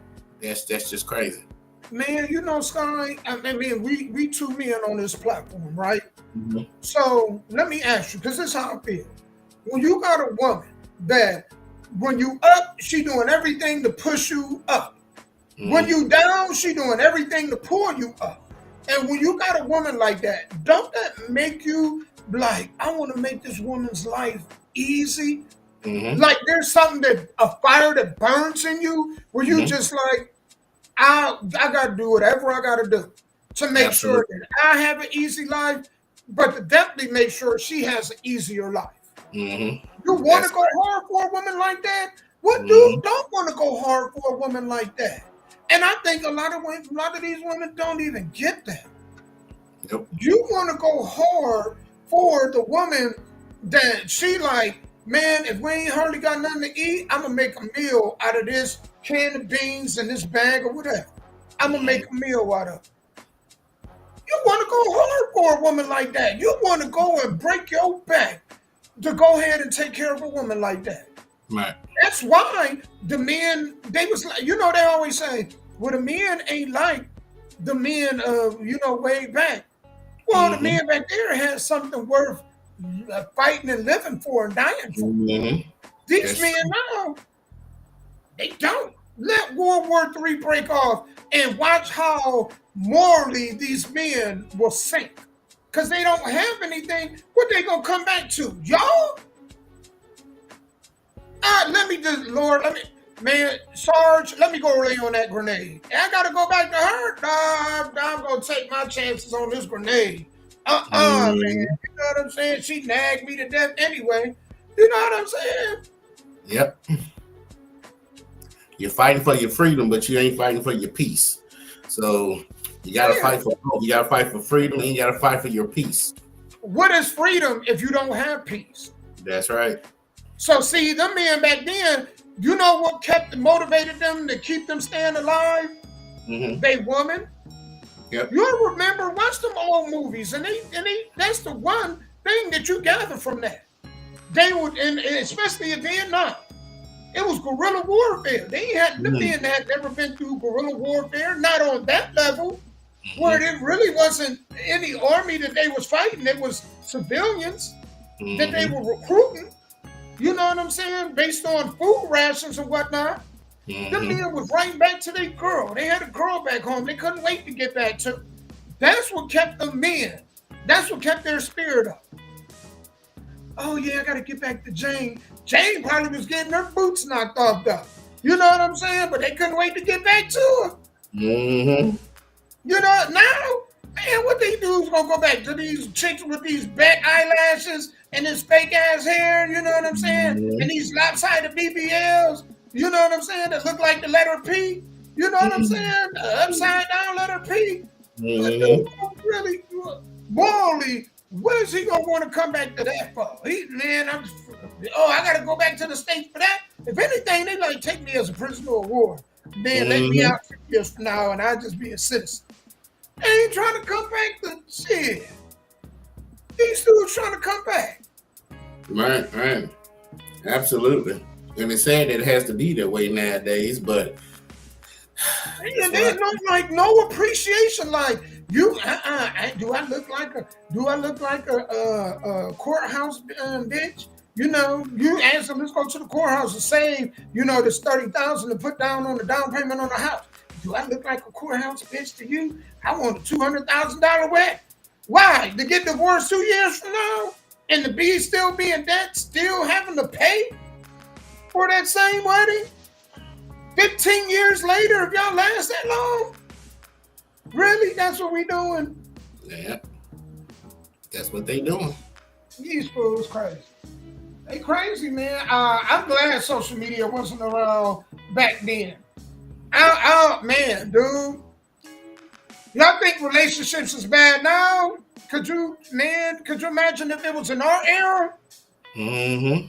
That's just crazy. Man, you know, Sky, I mean, we two men on this platform, right? Mm-hmm. So let me ask you, because this is how I feel. When you got a woman that when you up, she doing everything to push you up. Mm-hmm. When you down, she doing everything to pull you up. And when you got a woman like that, don't that make you like, I want to make this woman's life easy? Mm-hmm. Like there's something a fire that burns in you where you just like, I got to do whatever I got to do to make sure that I have an easy life, but to definitely make sure she has an easier life. Mm-hmm. You want to go hard for a woman like that? What dude don't want to go hard for a woman like that? And I think a lot of these women don't even get that. Yep. You want to go hard for the woman that she like, man, if we ain't hardly got nothing to eat, I'm going to make a meal out of this can of beans and this bag or whatever. I'm going to make a meal out of it. You want to go hard for a woman like that. You want to go and break your back to go ahead and take care of a woman like that. Right. That's why the men, they was like, you know, they always say, well, the men ain't like the men of, you know, way back. Well, the men back there had something worth fighting and living for and dying for. These men now, they don't. Let World War III break off and watch how morally these men will sink. Because they don't have anything. What they going to come back to? Y'all? Man, Sarge, let me go lay on that grenade. I got to go back to her? I'm going to take my chances on this grenade. Man. You know what I'm saying? She nagged me to death anyway. You know what I'm saying? Yep. You're fighting for your freedom, but you ain't fighting for your peace. So you got to fight for both. You got to fight for freedom and you got to fight for your peace. What is freedom if you don't have peace? That's right. So see, them men back then, you know what motivated them to keep them staying alive? They woman. Yep. You remember, watch them old movies, and they that's the one thing that you gather from that. They would, and especially in Vietnam, it was guerrilla warfare. They had the men that had never been through guerrilla warfare, not on that level, where it really wasn't any army that they was fighting. It was civilians that they were recruiting. You know what I'm saying? Based on food rations and whatnot. Them men was right back to their girl. They had a girl back home. They couldn't wait to get back to. That's what kept them men. That's what kept their spirit up. Oh yeah, I gotta get back to Jane. Jane probably was getting her boots knocked off though. You know what I'm saying? But they couldn't wait to get back to her. You know, now, man, what they do is gonna go back to these chicks with these back eyelashes and this fake ass hair, you know what I'm saying? And these lopsided BBLs, you know what I'm saying? That look like the letter P. You know what I'm saying? The upside down letter P. Really, morally, what is he gonna want to come back to that for? I gotta go back to the States for that. If anything, they like take me as a prisoner of war. Then let me out 2 years from now and I'll just be a citizen. They ain't trying to come back to shit. These dudes trying to come back. Right. Absolutely. And it's sad that it has to be that way nowadays, but there's no appreciation. Like you, do I look like a courthouse bitch? You know, you ask them, let's go to the courthouse and save, you know, this $30,000 to put down on the down payment on the house. Do I look like a courthouse bitch to you? I want a $200,000 wet. Why? To get divorced 2 years from now and to be still be in debt, still having to pay for that same wedding? 15 years later, if y'all last that long? Really? That's what we doing? Yeah. That's what they doing. These fools crazy. They crazy, man. I'm glad social media wasn't around back then. Man, dude. Y'all think relationships is bad now? Could you imagine if it was in our era? Mm-hmm.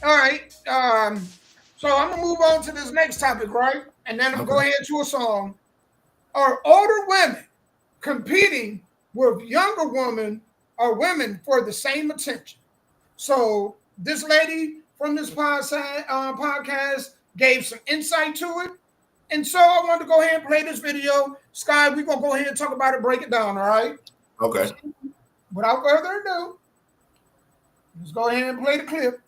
All right. So I'm gonna move on to this next topic, right? And then I'm gonna go ahead to a song. Are older women competing with younger women or women for the same attention? So this lady from this podcast gave some insight to it. And so I wanted to go ahead and play this video. Sky, we're going to go ahead and talk about it, break it down, all right? Okay. Without further ado, let's go ahead and play the clip.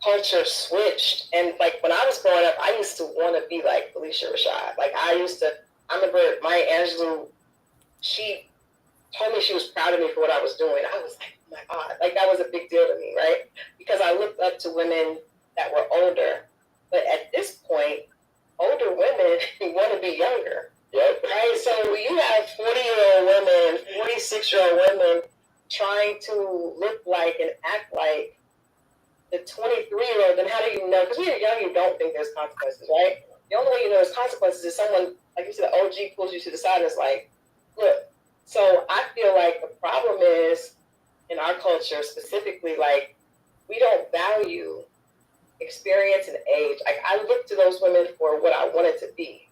Culture switched. And like when I was growing up, I used to want to be like Felicia Rashad. Like I remember Maya Angelou, she told me she was proud of me for what I was doing. I was like, oh my God, like that was a big deal to me, right? Because I looked up to women that were older. But at this point, older women want to be younger, right? So you have 40-year-old women, 46-year-old women trying to look like and act like the 23-year-old. Then how do you know? Because when you're young, you don't think there's consequences, right? The only way you know there's consequences is someone, like you said, the OG pulls you to the side and is like, look. So I feel like the problem is in our culture specifically, like we don't value experience and age. Like I look to those women for what I wanted to be,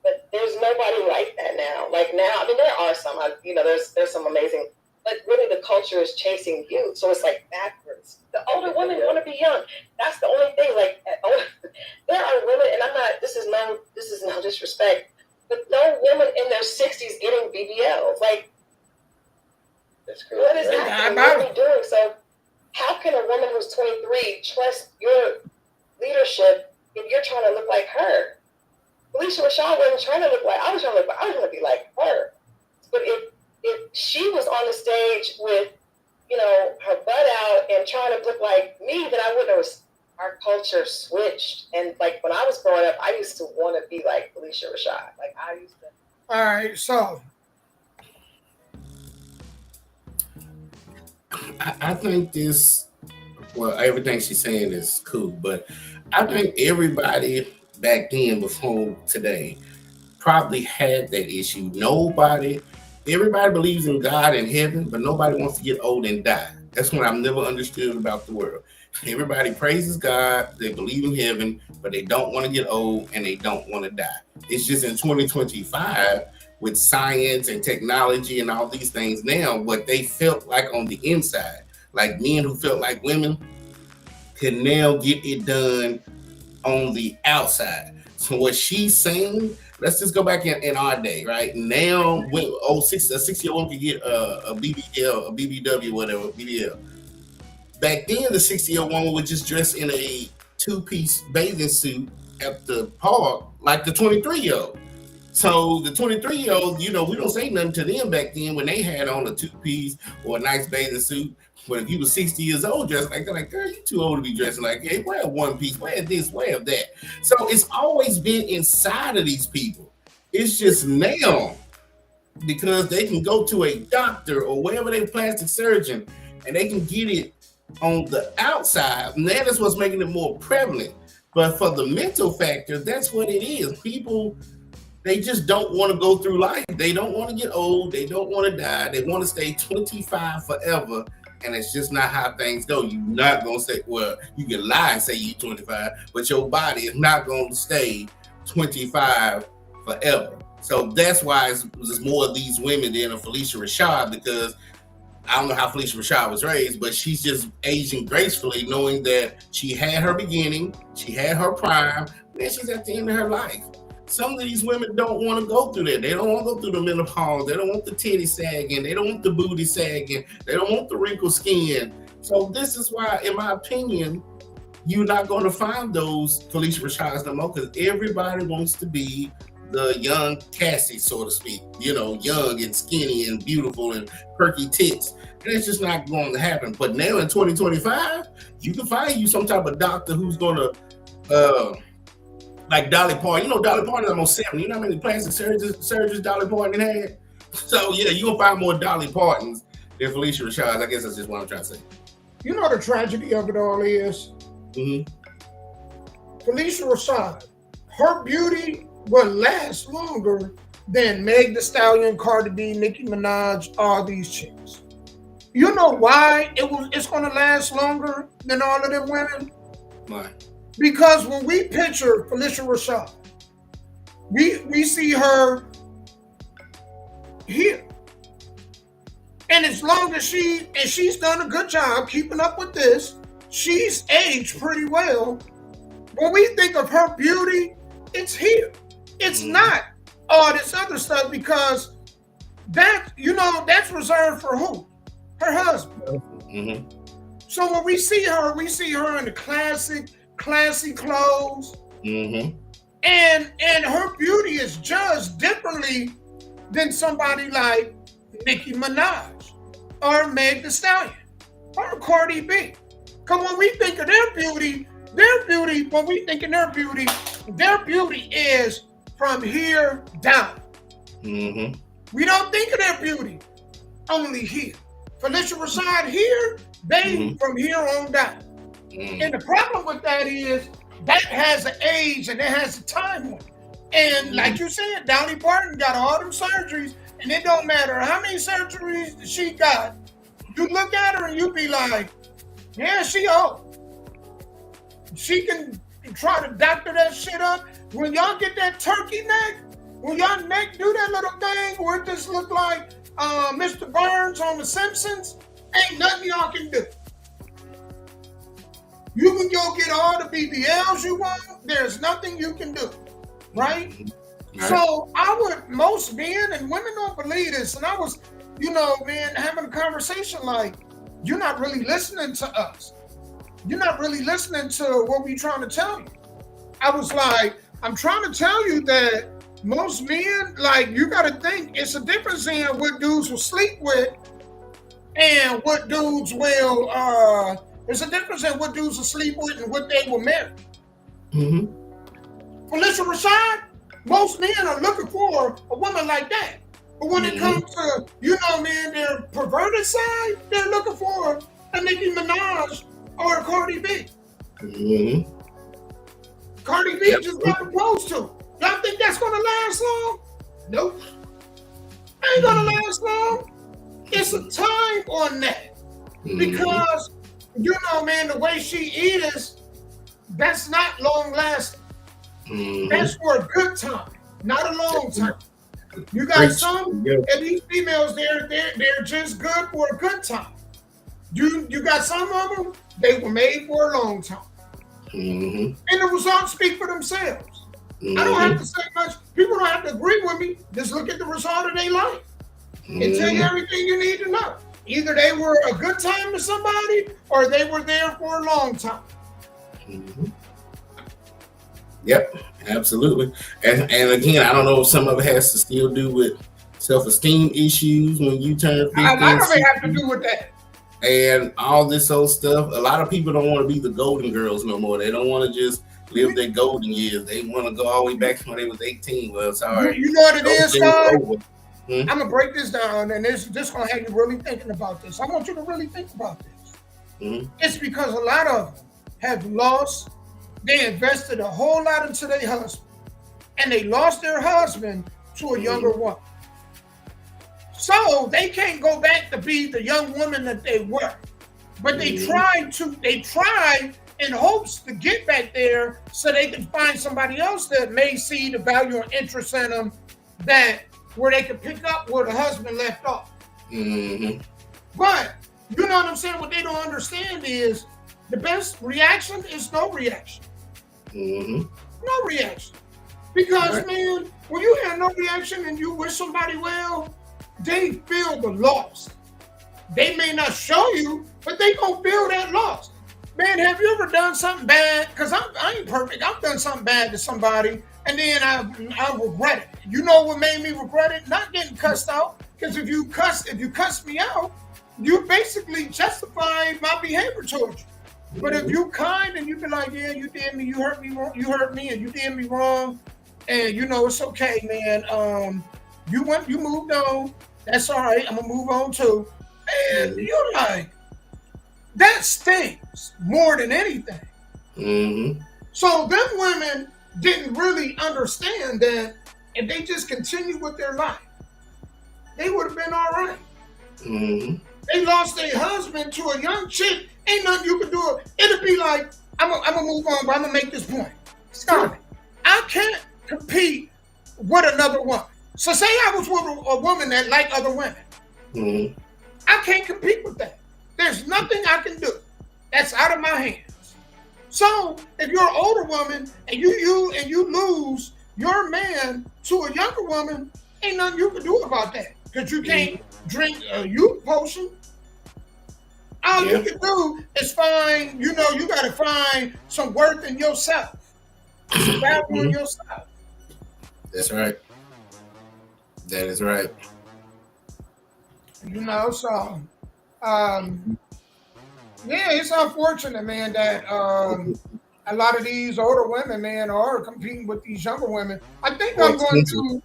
but there's nobody like that now. Like now, I mean, there are some. There's some amazing, but really the culture is chasing youth, so it's like backwards. The older women want to be young. That's the only thing. Like there are women, and I'm not. This is no disrespect, but no women in their 60s getting BBLs. Like, what is happening? What are we doing? So. How can a woman who's 23 trust your leadership if you're trying to look like her? Felicia Rashad wasn't trying to look like, I was trying to be like her. But if she was on the stage with, her butt out and trying to look like me, then I wouldn't have. Our culture switched. And like when I was growing up, I used to want to be like Felicia Rashad. Like I used to. All right, so. I think everything she's saying is cool, but I think everybody back then before today probably had that issue. Everybody believes in God and heaven, but nobody wants to get old and die. That's what I've never understood about the world. Everybody praises God, they believe in heaven, but they don't want to get old and they don't want to die. It's just in 2025 with science and technology and all these things now, what they felt like on the inside, like men who felt like women, can now get it done on the outside. So what she's saying, let's just go back in our day, right? Now, when a 6-year-old can get a BBL, a BBW, whatever, BBL. Back then, the 60-year-old woman would just dress in a 2-piece bathing suit at the park like the 23-year-old. So the 23-year-olds, we don't say nothing to them back then when they had on a 2-piece or a nice bathing suit. But if you were 60 years old, dressed like that, like, girl, you too old to be dressing like that. Hey, wear a 1-piece, wear this, wear that. So it's always been inside of these people. It's just now because they can go to a doctor or wherever they plastic surgeon and they can get it on the outside. And that is what's making it more prevalent. But for the mental factor, that's what it is. People, they just don't want to go through life. They don't want to get old. They don't want to die. They want to stay 25 forever. And it's just not how things go. You're not going to say, well, you can lie and say you're 25, but your body is not going to stay 25 forever. So that's why there's more of these women than a Felicia Rashad, because I don't know how Felicia Rashad was raised, but she's just aging gracefully, knowing that she had her beginning, she had her prime, and she's at the end of her life. Some of these women don't want to go through that. They don't want to go through the menopause. They don't want the titty sagging. They don't want the booty sagging. They don't want the wrinkled skin. So this is why, in my opinion, you're not going to find those Felicia Rashads no more, because everybody wants to be the young Cassie, so to speak, young and skinny and beautiful and perky tits. And it's just not going to happen. But now in 2025, you can find you some type of doctor who's going to like Dolly Parton. You know, Dolly Parton is almost 70. You know how many plastic surgeries Dolly Parton had? So yeah, you gonna find more Dolly Partons than Felicia Rashad. I guess that's just what I'm trying to say. You know the tragedy of it all is Felicia Rashad, her beauty will last longer than Meg Thee Stallion, Cardi B, Nicki Minaj, all these chicks. You know why it's gonna last longer than all of them women? Why? Because when we picture Felicia Rashad, we see her here. And as long as she's done a good job keeping up with this, she's aged pretty well. When we think of her beauty, it's here. It's not all this other stuff, because that's reserved for who? Her husband. So when we see her in the classy clothes. And her beauty is judged differently than somebody like Nicki Minaj or Meg Thee Stallion or Cardi B. Because when we think of their beauty, when we think of their beauty is from here down. We don't think of their beauty only here. Felicia Rashad here, they from here on down. And the problem with that is that has an age and it has a time on it. And like you said, Dolly Parton got all them surgeries, and it don't matter how many surgeries she got. You look at her and you be like, yeah, she old. She can try to doctor that shit up. When y'all get that turkey neck, when y'all neck do that little thing where it just look like Mr. Burns on The Simpsons, ain't nothing y'all can do. You can go get all the BBLs you want. There's nothing you can do, right? So most men and women don't believe this. And I was, having a conversation like, you're not really listening to us. You're not really listening to what we're trying to tell you. I was like, I'm trying to tell you that most men, like, you got to think it's a difference in what dudes will sleep with and what dudes will, there's a difference in what dudes will sleep with and what they will marry. Felicia Rashad, most men are looking for a woman like that. But when it comes to, their perverted side, they're looking for a Nicki Minaj or a Cardi B. Cardi B just got proposed to. Y'all think that's gonna last long? Nope. Ain't gonna last long. It's a time on that. Because, the way she eats, that's not long lasting. That's for a good time, not a long time. You got some, and these females, they're just good for a good time. You got some of them, they were made for a long time. And the results speak for themselves. I don't have to say much. People don't have to agree with me. Just look at the result of their life and tell you everything you need to know. Either they were a good time to somebody or they were there for a long time. Yep, absolutely. And again, I don't know if some of it has to still do with self-esteem issues when you turn 50. A lot of it have to do with that. And all this old stuff. A lot of people don't want to be the golden girls no more. They don't want to just live their golden years. They want to go all the way back to when they was 18. Well, sorry. You know what it is, Scott? I'm going to break this down, and this going to have you really thinking about this. I want you to really think about this. It's because a lot of them have lost. They invested a whole lot into their husband, and they lost their husband to a younger woman. So they can't go back to be the young woman that they were. But they tried in hopes to get back there so they can find somebody else that may see the value and interest in them, that where they could pick up where the husband left off. But you know what I'm saying? What they don't understand is the best reaction is no reaction. No reaction. Because, man, when you have no reaction and you wish somebody well, they feel the loss. They may not show you, but they gonna feel that loss. Man, have you ever done something bad? Because I ain't perfect. I've done something bad to somebody, and then I regret it. You know what made me regret it? Not getting cussed out. Because if you cuss me out, you basically justified my behavior towards you. But if you kind and you be like, yeah, you did me, you hurt me wrong, you hurt me, and you did me wrong, and you know it's okay, man. You moved on. That's all right. I'm gonna move on too. And you're like, that stings more than anything. Mm-hmm. So them women didn't really understand that if they just continued with their life, they would have been all right. Mm-hmm. They lost their husband to a young chick. Ain't nothing you can do. It'll be like, I'm gonna move on, but I'm gonna make this point. Scott, I can't compete with another woman. So say I was with a woman that liked other women. Mm-hmm. I can't compete with that. There's nothing I can do. That's out of my hands. So if you're an older woman and you lose your man to a younger woman, ain't nothing you can do about that. Because you can't drink a youth potion. All you can do is find, you gotta find some worth in yourself. Some value in yourself. That's right. That is right. So yeah, it's unfortunate, man, that a lot of these older women, man, are competing with these younger women. I think I'm going to.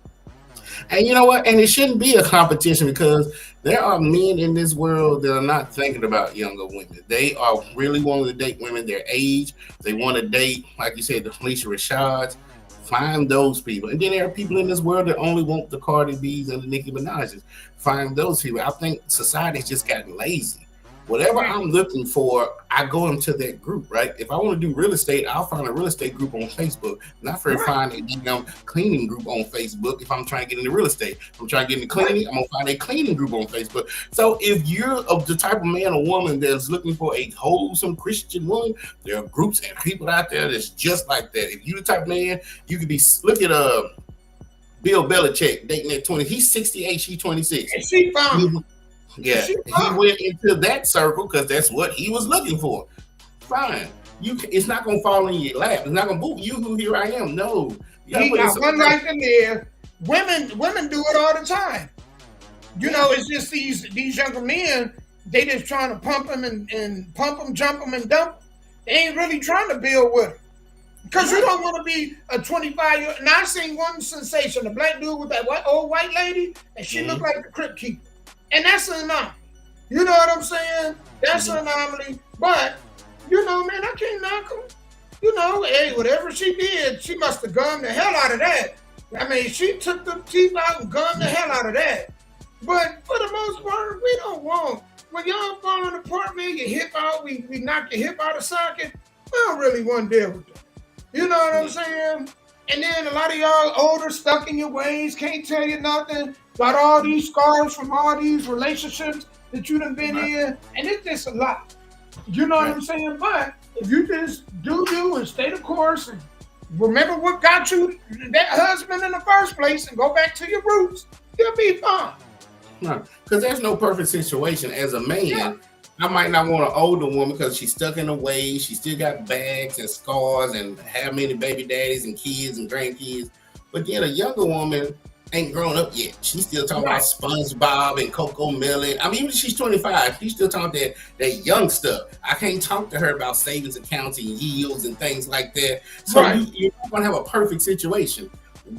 And you know what? And it shouldn't be a competition because there are men in this world that are not thinking about younger women. They are really wanting to date women their age. They want to date, like you said, the Felicia Rashads. Find those people. And then there are people in this world that only want the Cardi B's and the Nicki Minaj's. Find those people. I think society's just gotten lazy. Whatever I'm looking for, I go into that group, right? If I want to do real estate, I'll find a real estate group on Facebook. Not for finding a cleaning group on Facebook if I'm trying to get into real estate. If I'm trying to get into cleaning, I'm going to find a cleaning group on Facebook. So if you're of the type of man or woman that's looking for a wholesome Christian woman, there are groups and people out there that's just like that. If you're the type of man, you could be, look at Bill Belichick dating at 20. He's 68, she's 26. And she found Yeah, he went into that circle because that's what he was looking for. Fine. It's not going to fall in your lap. It's not going to boot you who here I am. No. He got one life in there. Women do it all the time. It's just these younger men, they just trying to pump them and pump them, jump them, and dump them. They ain't really trying to build with them. Because you don't want to be a 25-year-old. Now, I seen one sensation, a black dude with that old white lady, and she looked like the Crypt Keeper. And that's an anomaly. You know what I'm saying? That's an anomaly. But, man, I can't knock him. Hey, whatever she did, she must have gummed the hell out of that. I mean, she took the teeth out and gummed the hell out of that. But for the most part, we don't want. When y'all falling apart, man, your hip out, we knock your hip out of socket, we don't really want to deal with that. You know what I'm saying? And then a lot of y'all older, stuck in your ways, can't tell you nothing, got all these scars from all these relationships that you done been in, and it's just a lot. You know what I'm saying? But if you just do you and stay the course and remember what got you that husband in the first place and go back to your roots, you'll be fine. Because there's no perfect situation. As a man, I might not want an older woman because she's stuck in her ways. She still got bags and scars and how many baby daddies and kids and grandkids. But then a younger woman ain't grown up yet. She's still talking about SpongeBob and Coco Melon. I mean, even if she's 25, she's still talking that young stuff. I can't talk to her about savings accounts and yields and things like that. So you're not going to have a perfect situation.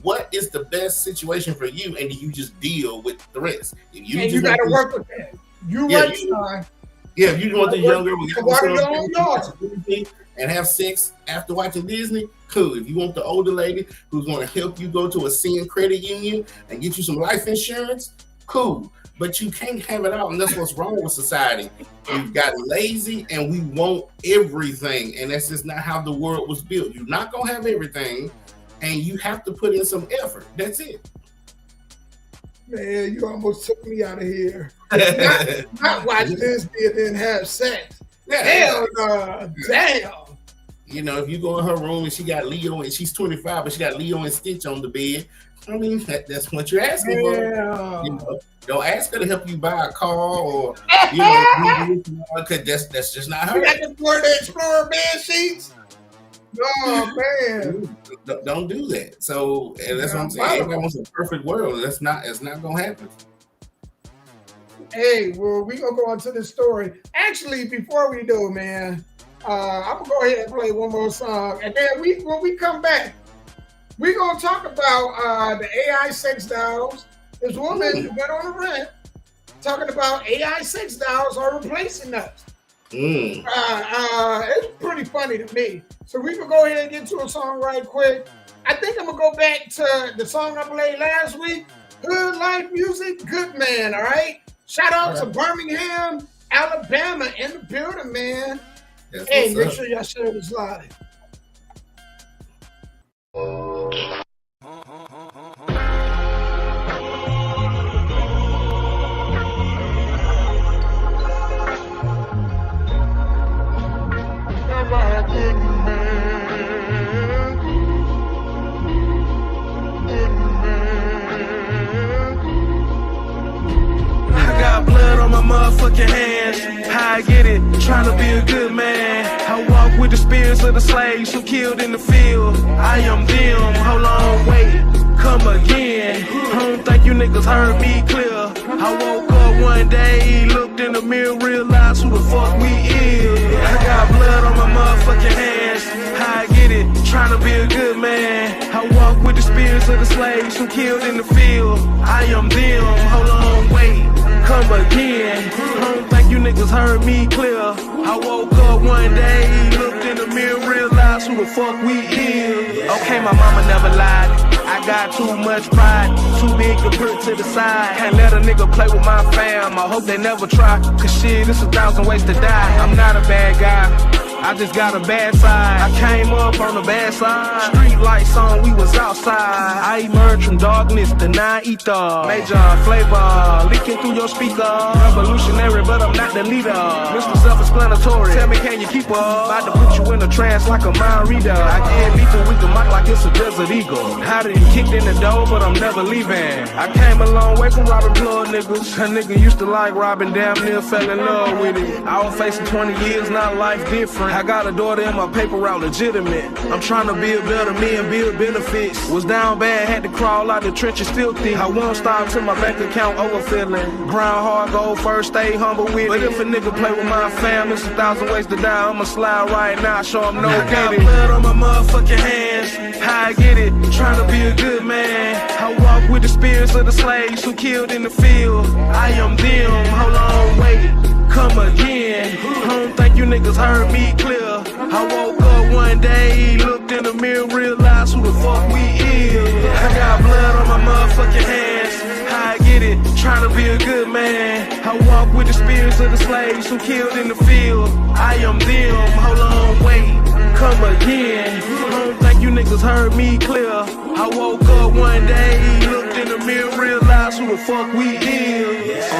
What is the best situation for you? And do you just deal with the rest? If you got to work with that. If you want the younger and have sex after watching Disney, cool. If you want the older lady who's going to help you go to a senior credit union and get you some life insurance, cool. But you can't have it all, and that's what's wrong with society. We've gotten lazy and we want everything, and that's just not how the world was built. You're not going to have everything, and you have to put in some effort. That's it. Man, you almost took me out of here. Not watch Disney and then have sex. Hell no. Damn. If you go in her room and she got Leo and she's 25, but she got Leo and Stitch on the bed, I mean, that's what you're asking for. Don't ask her to help you buy a car or, because that's just not her. You got the Florida Explorer bed sheets? Oh, man. Don't do that. So that's what I'm saying. Everybody wants a perfect world. It's not going to happen. Hey, well, we're going to go on to this story. Actually, before we do, man, I'm gonna go ahead and play one more song, and then when we come back, we're gonna talk about the AI sex dolls. This woman went on a rant talking about AI sex dolls are replacing us. It's pretty funny to me. So we can go ahead and get to a song right quick. I think I'm gonna go back to the song I played last week. Hood Life Music, Good Man. All right. Shout out to Birmingham, Alabama, in the building, man. That's Hey, make what's sure y'all share this live. I got blood on my motherfucking hands. How I get it? Trying to be a good man. I walk with the spirits of the slaves who killed in the field. I am them. Hold on, wait. Come again. I don't think you niggas heard me clear. I woke up one day, looked in the mirror, realized who the fuck we is. I got blood on my motherfucking hands. How I get it? Trying to be a good man. I walk with the spirits of the slaves who killed in the field. I am them. Hold on, wait. Come again. I don't think you niggas heard me clear. I woke up one day, looked in the mirror, realized who the fuck we is. Okay, my mama never lied. I got too much pride, too big to put to the side. Can't let a nigga play with my fam. I hope they never try, cause shit, it's 1,000 ways to die. I'm not a bad guy, I just got a bad side. I came up on the bad side. Street lights on, we was outside. I emerged from darkness to non-ether. Major flavor, leaking through your speaker. Revolutionary, but I'm not the leader. Mr. Self-explanatory, tell me can you keep up? About to put you in a trance like a mind reader. I get lethal with the mic like it's a desert eagle. Had it kicked in the door, but I'm never leaving. I came a long way from robbing blood niggas. A nigga used to like robbing, damn near fell in love with it. I was facing 20 years, now life different. I got a daughter and my paper route legitimate. I'm trying to build better me and build benefits. Was down bad, had to crawl out the trenches filthy. I won't stop till my bank account overfilling. Grind hard, go first, stay humble with it. But if a nigga play with my fam, it's 1,000 ways to die. I'ma slide right now, show him no I got blood on my motherfucking hands. How I get it? Trying to be a good man. I walk with the spirits of the slaves who killed in the field. I am them. Hold on, wait. Come again. I don't think you niggas heard me clear. I woke up one day, looked in the mirror, realized who the fuck we is. I got blood on my motherfucking hands. How I get it? Trying to be a good man. I walk with the spirits of the slaves who killed in the field. I am them. Hold on, wait. Come again. I don't think you niggas heard me clear. I woke up one day, looked in the mirror, realized who the fuck we is.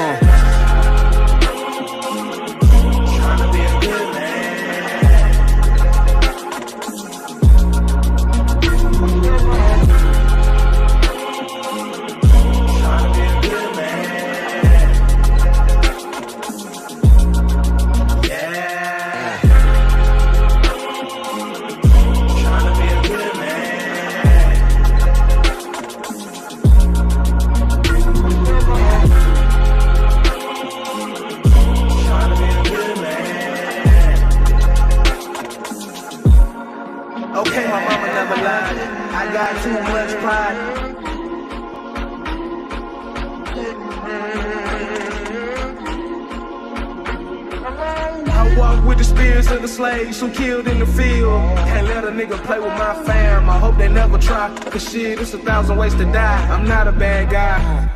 Okay, my mama never lied. I got too much pride. I walk with the spirits of the slaves who killed in the field. Can't let a nigga play with my fam. I hope they never try. Cause shit, it's 1,000 ways to die. I'm not a bad guy.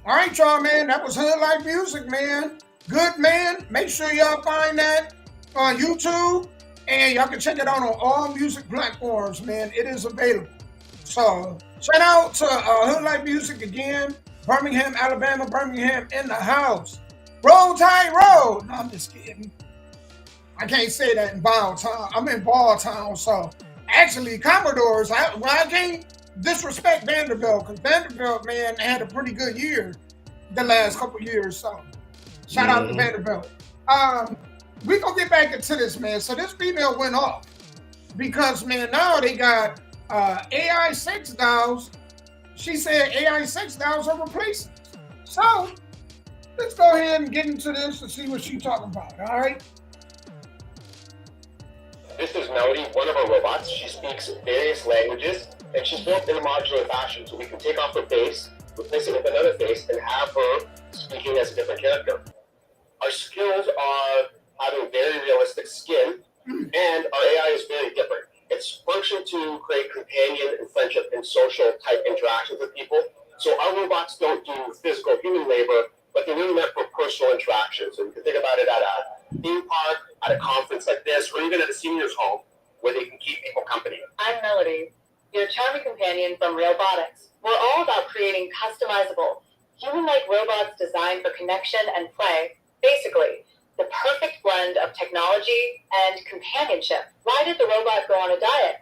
All right, y'all, man. That was Hood Life Music, man. Good man. Make sure y'all find that on YouTube. And y'all can check it out on all music platforms, man. It is available. So, shout out to Hood Life Music again. Birmingham, Alabama. Birmingham in the house. Roll Tide Roll. No, I'm just kidding. I can't say that in Balltown. I'm in Balltown, so actually, Commodores, I can't disrespect Vanderbilt, because Vanderbilt, man, had a pretty good year the last couple years, so shout out to Vanderbilt. We're going to get back into this, man. So this female went off because, man, now they got AI sex dolls. She said AI sex dolls are replacing. So let's go ahead and get into this and see what she's talking about. All right. This is Melody, one of our robots. She speaks various languages, and she's built in a modular fashion, so we can take off her face, replace it with another face, and have her speaking as a different character. Our skills are having very realistic skin, and our AI is very different. It's functioned to create companion and friendship and social type interactions with people. So our robots don't do physical human labor, but they're really meant for personal interactions. And you can think about it at a theme park, at a conference like this, or even at a senior's home where they can keep people company. I'm Melody, your charming companion from Realbotics. We're all about creating customizable, human-like robots designed for connection and play. Basically, the perfect blend of technology and companionship. Why did the robot go on a diet?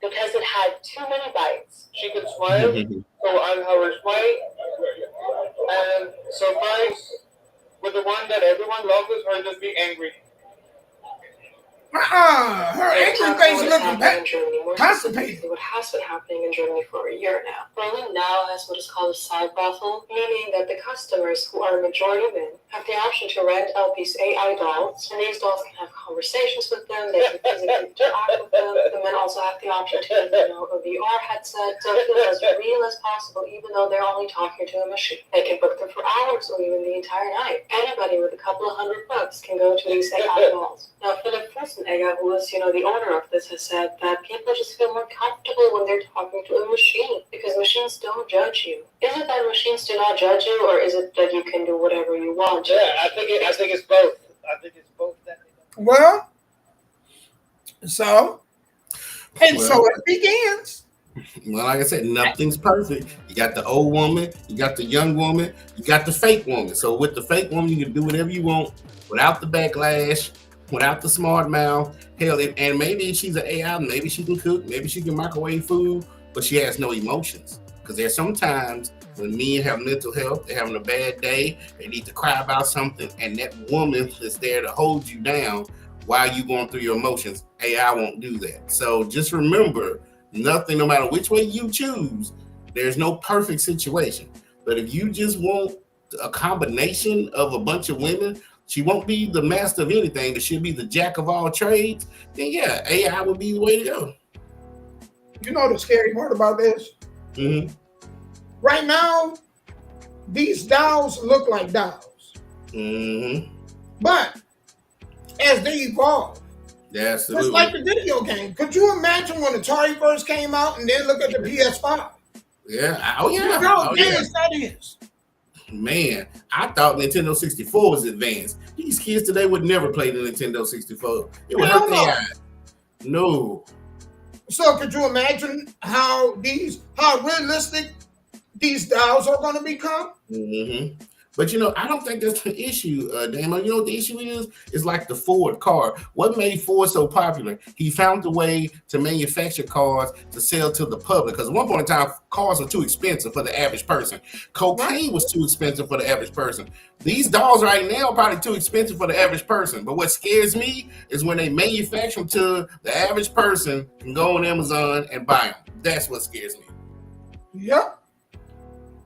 Because it had too many bites. She could smile, so I'm her smile. And so bites with the one that everyone loves is her just be angry. Her angry face looking back. Constipated. What has been happening in Germany for a year now. Berlin now has what is called a side brothel, meaning that the customers, who are majority men, have the option to rent out these AI dolls, and these dolls can have conversations with them, they can physically interact with them. The men also have the option to use, a VR headset, so it feels as real as possible, even though they're only talking to a machine. They can book them for hours or even the entire night. Anybody with a couple of $100 can go to these AI dolls. Now, Philip Fussenegger, who is, the owner of this, has said that people just feel more comfortable when they're talking to a machine because machines don't judge you. Is it that machines do not judge you, or is it that you can do whatever you want? Yeah, I think it's both. I think it's both. Well, so it begins. Well, like I said, nothing's perfect. You got the old woman, you got the young woman, you got the fake woman. So with the fake woman, you can do whatever you want without the backlash, without the smart mouth. Hell, and maybe she's an AI, maybe she can cook, maybe she can microwave food, but she has no emotions. Because there's sometimes when men have mental health, they're having a bad day, they need to cry about something, and that woman is there to hold you down while you're going through your emotions. AI won't do that. So just remember, nothing, no matter which way you choose, there's no perfect situation. But if you just want a combination of a bunch of women, she won't be the master of anything, but she'll be the jack of all trades, then yeah, AI would be the way to go. You know the scary part about this? Mm-hmm. Right now, these dolls look like dolls. Mm-hmm. But as they evolve, it's like the video game. Could you imagine when Atari first came out and then look at the PS5? Yeah. Oh, yeah. You know how advanced that is. Man, I thought Nintendo 64 was advanced. These kids today would never play the Nintendo 64. It would hurt their eyes. No. So could you imagine how realistic these dolls are going to become? Mm-hmm. But I don't think that's the issue, Damo. You know what the issue is? It's like the Ford car. What made Ford so popular? He found a way to manufacture cars to sell to the public. Because at one point in time, cars were too expensive for the average person. Cocaine was too expensive for the average person. These dolls right now are probably too expensive for the average person. But what scares me is when they manufacture them to the average person can go on Amazon and buy them. That's what scares me. Yep.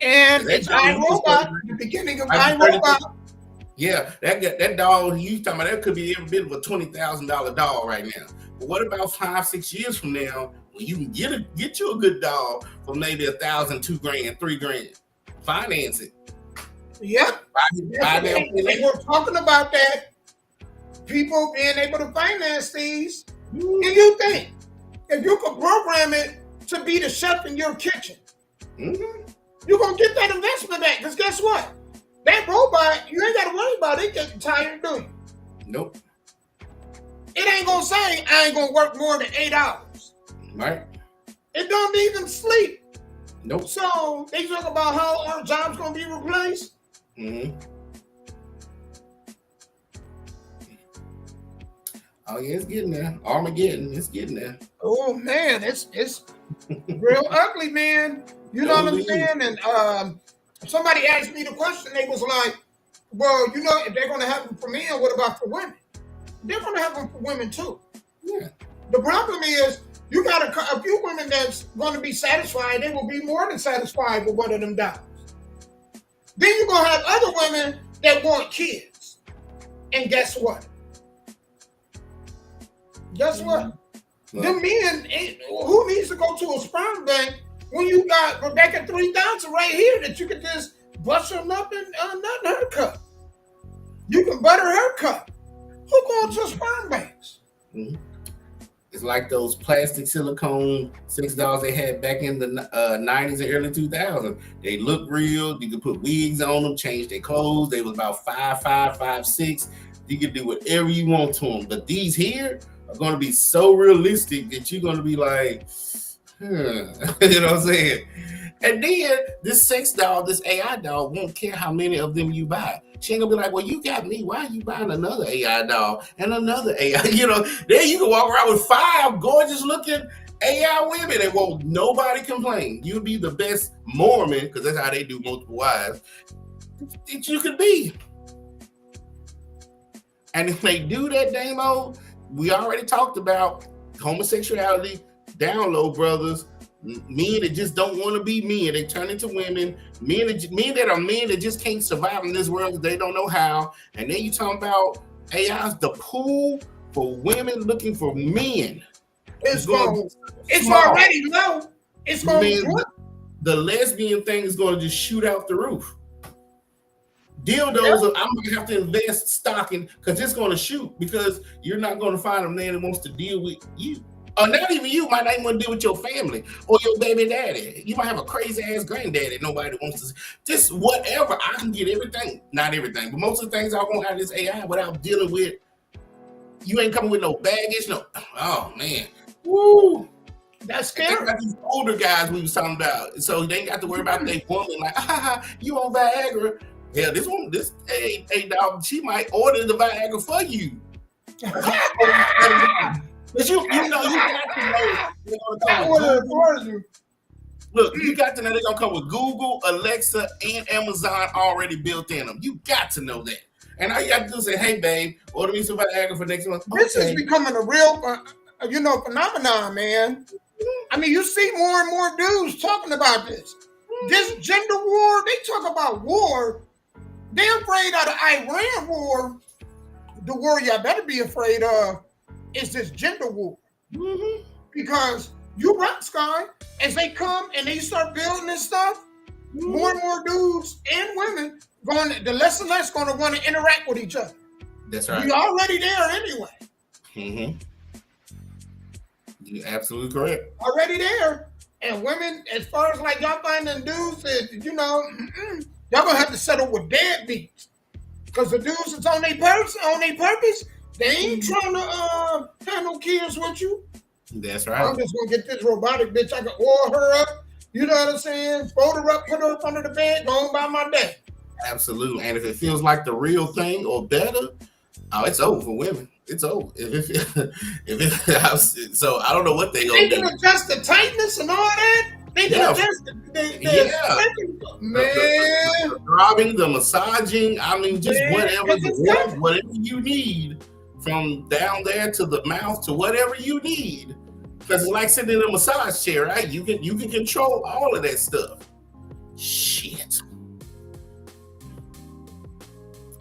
And it's iRobot, the beginning of iRobot. Yeah, that doll you talking about, that could be every bit of a $20,000 doll right now. But what about 5-6 years from now when you can get you a good doll for maybe $1,000, $2,000, $3,000? Finance it. Yeah. We're talking about that. People being able to finance these. And you think if you could program it to be the chef in your kitchen, you're going to get that investment back. Because guess what? That robot, you ain't got to worry about it getting tired, do you? Nope. It ain't going to say, I ain't going to work more than 8 hours. Right. It don't even sleep. Nope. So they talk about how our jobs going to be replaced. Mm-hmm. Oh, yeah, it's getting there. Armageddon, it's getting there. Oh, man, it's real ugly, man. You know what I'm saying? And somebody asked me the question. They was like, well, if they're going to have them for men, what about for women? They're going to have them for women, too. Yeah. The problem is You got a few women that's going to be satisfied. They will be more than satisfied with one of them dollars. Then you're going to have other women that want kids. And guess what? Guess what? Them men, who needs to go to a sperm bank when you got Rebecca 3000 right here that you can just bust them up and nut in her cup? You can butter her cup. Who going to sperm banks? Mm-hmm. It's like those plastic silicone $6 they had back in the 90s and early 2000s. They look real. You could put wigs on them, change their clothes. They was about 5'5", 5'6". You can do whatever you want to them. But these here are going to be so realistic that you're going to be like, you know what I'm saying? And then this sex doll, this AI doll, won't care how many of them you buy. She ain't gonna be like, well, you got me. Why are you buying another AI doll and another AI? You know, then you can walk around with 5 gorgeous looking AI women and won't nobody complain. You'll be the best Mormon, because that's how they do multiple wives, that you could be. And if they do that, Damo, we already talked about homosexuality, down low, brothers. Men that just don't want to be men, they turn into women. Men that are men that just can't survive in this world because they don't know how. And then you talking about AI's the pool for women looking for men. It's already low. It's going to the lesbian thing is going to just shoot out the roof. Dildos, I'm going to have to invest stock in because it's going to shoot because you're not going to find a man that wants to deal with you. Or not even you, might not even want to deal with your family or your baby daddy. You might have a crazy ass granddaddy nobody wants to. Just whatever. I can get everything. Not everything, but most of the things I want out of this AI without dealing with. You ain't coming with no baggage. No. Oh, man. Woo. That's scary. Like these older guys we was talking about. So they ain't got to worry about their woman. Like, you on Viagra. Yeah, this dog, she might order the Viagra for you. But you know, you got to know they're gonna come with Look, you got to know they're gonna come with Google, Alexa, and Amazon already built in them. You got to know that. And all you got to do is say, "Hey, babe, order me some Viagra for next month." This is becoming a real, phenomenon, man. I mean, you see more and more dudes talking about this. This gender war. They talk about war. They're afraid of the Iran war. The war y'all better be afraid of is this gender war. Mm-hmm. Because you're right, Sky. As they come and they start building this stuff, more and more dudes and women the less and less going to want to interact with each other. That's right. You're already there anyway. Mm-hmm. You're absolutely correct. Already there. And women, as far as like y'all finding dudes that, y'all going to have to settle with deadbeats. Because the dudes that's on their purpose, they ain't trying to have no kids with you. That's right. I'm just going to get this robotic bitch. I can oil her up. You know what I'm saying? Fold her up, put her up under the bed, go on by my day. Absolutely. And if it feels like the real thing or better, it's over for women. It's over. So I don't know what they're going to do. They can adjust the tightness and all that. They can adjust the throbbing, the massaging. I mean, just whatever you need, from down there to the mouth to whatever you need. Because it's like sitting in a massage chair, right? You can control all of that stuff. Shit.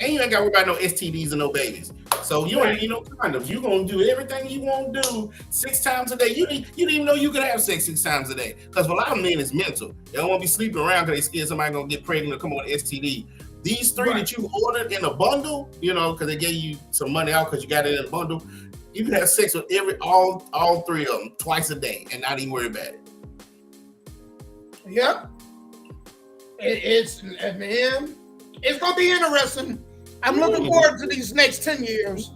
And you ain't got to worry about no STDs and no babies. So you ain't need no condoms. You're going to do everything you want to do 6 times a day. You didn't even know you could have sex 6 times a day. Because for a lot of men, it's mental. They don't want to be sleeping around because they scared somebody going to get pregnant or come on STD. These 3 that you ordered in a bundle, because they gave you some money out because you got it in a bundle, you can have sex with all 3 of them twice a day and not even worry about it. Yep. It's going to be interesting. I'm looking forward to these next 10 years.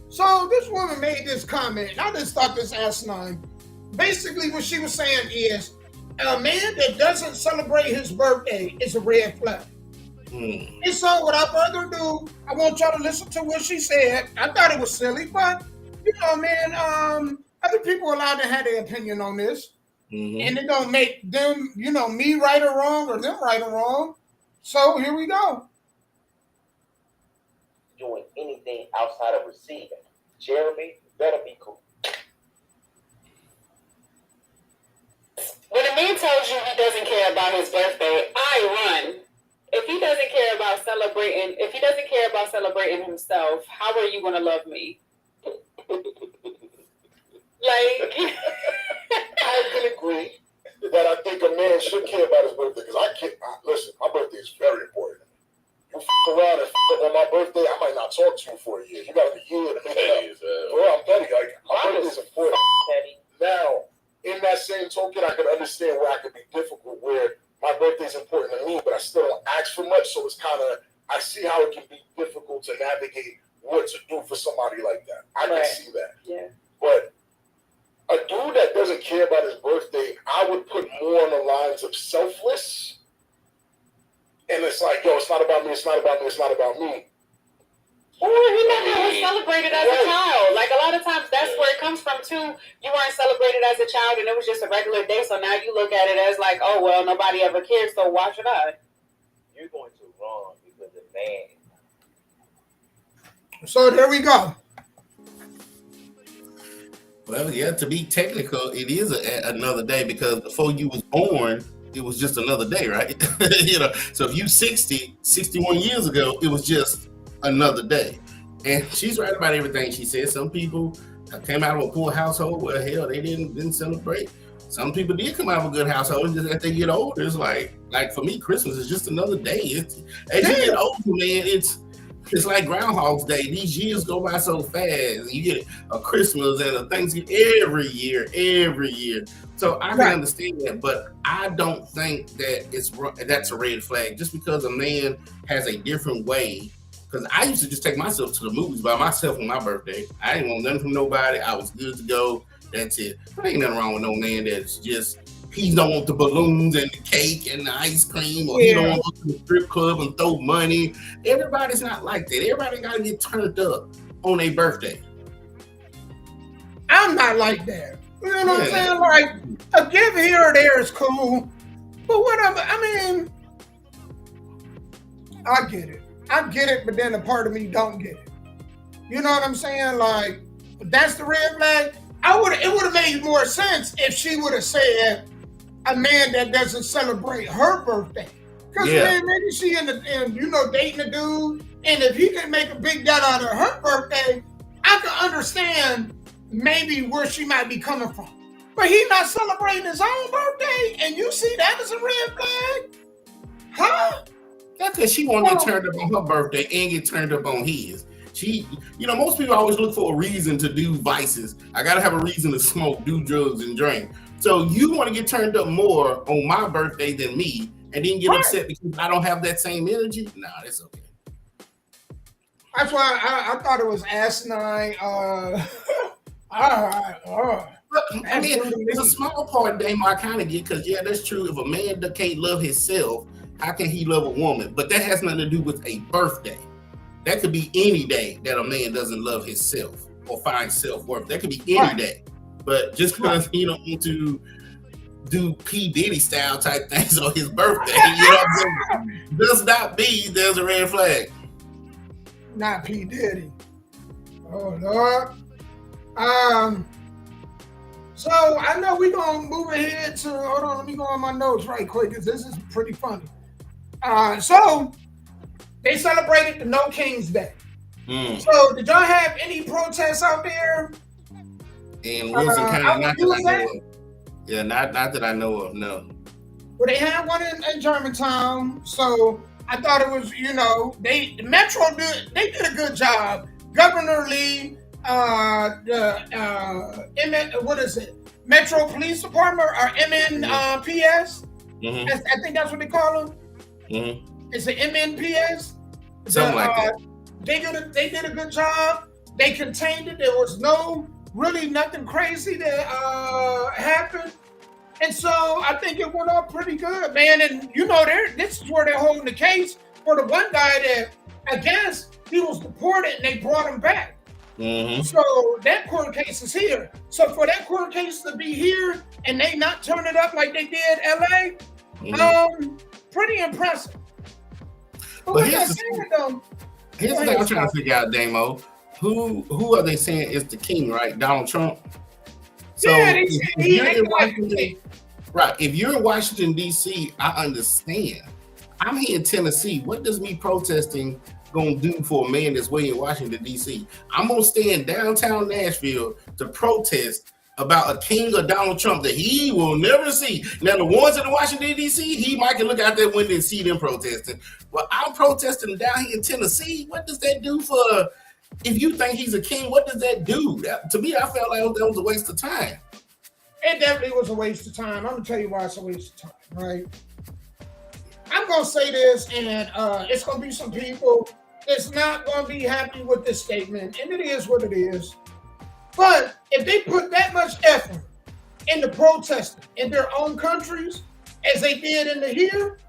So this woman made this comment. I just thought this asinine. Basically, what she was saying is, a man that doesn't celebrate his birthday is a red flag. And so, without further ado, I want y'all to listen to what she said. I thought it was silly, but other people are allowed to have their opinion on this, and it don't make them, me right or wrong or them right or wrong. So here we go. Doing anything outside of receiving. Jeremy That'll be cool. When a man tells you he doesn't care about his birthday, I run. If he doesn't care about celebrating himself, how are you gonna love me? Like, I can agree that I think a man should care about his birthday because listen, my birthday is very important. You around and on my birthday, I might not talk to you for a year. You got a year to make it up. Bro, I'm petty. Like, my birthday is important. Now, in that same token, I can understand where I could be difficult, where my birthday is important to me, but I still don't ask for much. So it's kind of, I see how it can be difficult to navigate what to do for somebody like that. I can see that. Yeah. But a dude that doesn't care about his birthday, I would put more on the lines of selfless. And it's like, yo, it's not about me, it's not about me, it's not about me. Or he never was celebrated as a child. Like, a lot of times that's where it comes from, too. You weren't celebrated as a child, and it was just a regular day, so now you look at it as like, oh, well, nobody ever cared, so why should I? You're going too wrong because the man. So there we go. Well, yeah, to be technical, it is another day because before you was born, it was just another day, right? You know, so if you 61 years ago, it was just another day. And she's right about everything she said. Some people came out of a poor household where, hell, they didn't celebrate. Some people did come out of a good household, and just as they get older, it's like for me, Christmas is just another day. As you get older, man, it's like Groundhog's Day. These years go by so fast. You get a Christmas and a Thanksgiving every year. So I can understand that, but I don't think that that's a red flag. Just because a man has a different way, because I used to just take myself to the movies by myself on my birthday. I didn't want nothing from nobody. I was good to go. That's it. There ain't nothing wrong with no man that's just, he don't want the balloons and the cake and the ice cream, or he don't want to go to the strip club and throw money. Everybody's not like that. Everybody got to get turned up on their birthday. I'm not like that. You know what I'm saying? Like, a gift here or there is cool. But I get it. I get it, but then a part of me don't get it. You know what I'm saying? Like, that's the red flag. It would have made more sense if she would have said a man that doesn't celebrate her birthday. Because maybe she dating a dude, and if he can make a big deal out of her birthday, I can understand maybe where she might be coming from. But he's not celebrating his own birthday, and you see that as a red flag? Huh? That's because she want to get turned up on her birthday and get turned up on his. Most people always look for a reason to do vices. I got to have a reason to smoke, do drugs, and drink. So you want to get turned up more on my birthday than me, and then get upset because I don't have that same energy? Nah, that's okay. That's why I thought it was asinine. I mean, it's a small part, Dame, I kind of get, because, that's true. If a man can't love himself, how can he love a woman? But that has nothing to do with a birthday. That could be any day that a man doesn't love himself or find self-worth. That could be any day. But just because he don't want to do P. Diddy style type things on his birthday, does not mean there's a red flag. Not P. Diddy. Oh, Lord. So I know we're going to move ahead to, hold on, let me go on my notes right quick, because this is pretty funny. So they celebrated the No Kings Day. So did y'all have any protests out there? In Wilson County, not that I know of. Yeah, not that I know of, no. Well, they had one in Germantown, so I thought it was, the Metro did a good job. Governor Lee, Metro Police Department, or MNPS. I think that's what they call them. It's an MNPS. Something like that. They did a good job. They contained it. There was nothing crazy that happened. And so I think it went off pretty good, man. And this is where they're holding the case for the one guy that I guess he was deported and they brought him back. So that court case is here. So for that court case to be here and they not turn it up like they did LA, pretty impressive. But here's the thing I'm trying to figure out, Damo. who are they saying is the king, right? Donald Trump. So Yeah, they if, said if he you're ain't in like Washington, right? If you're in Washington D.C., I understand. I'm here in Tennessee. What does me protesting gonna do for a man that's way in Washington D.C.? I'm gonna stay in downtown Nashville to protest about a king or Donald Trump that he will never see. Now the ones in Washington D.C., he might can look out that window and see them protesting. Well, I'm protesting down here in Tennessee. What does that do for? If you think he's a king, what does that do? To me, I felt like that was a waste of time. It definitely was a waste of time. I'm gonna tell you why it's a waste of time, right? I'm gonna say this, and it's gonna be some people that's not gonna be happy with this statement, and it is what it is. But if they put that much effort into protesting in their own countries as they did in the here,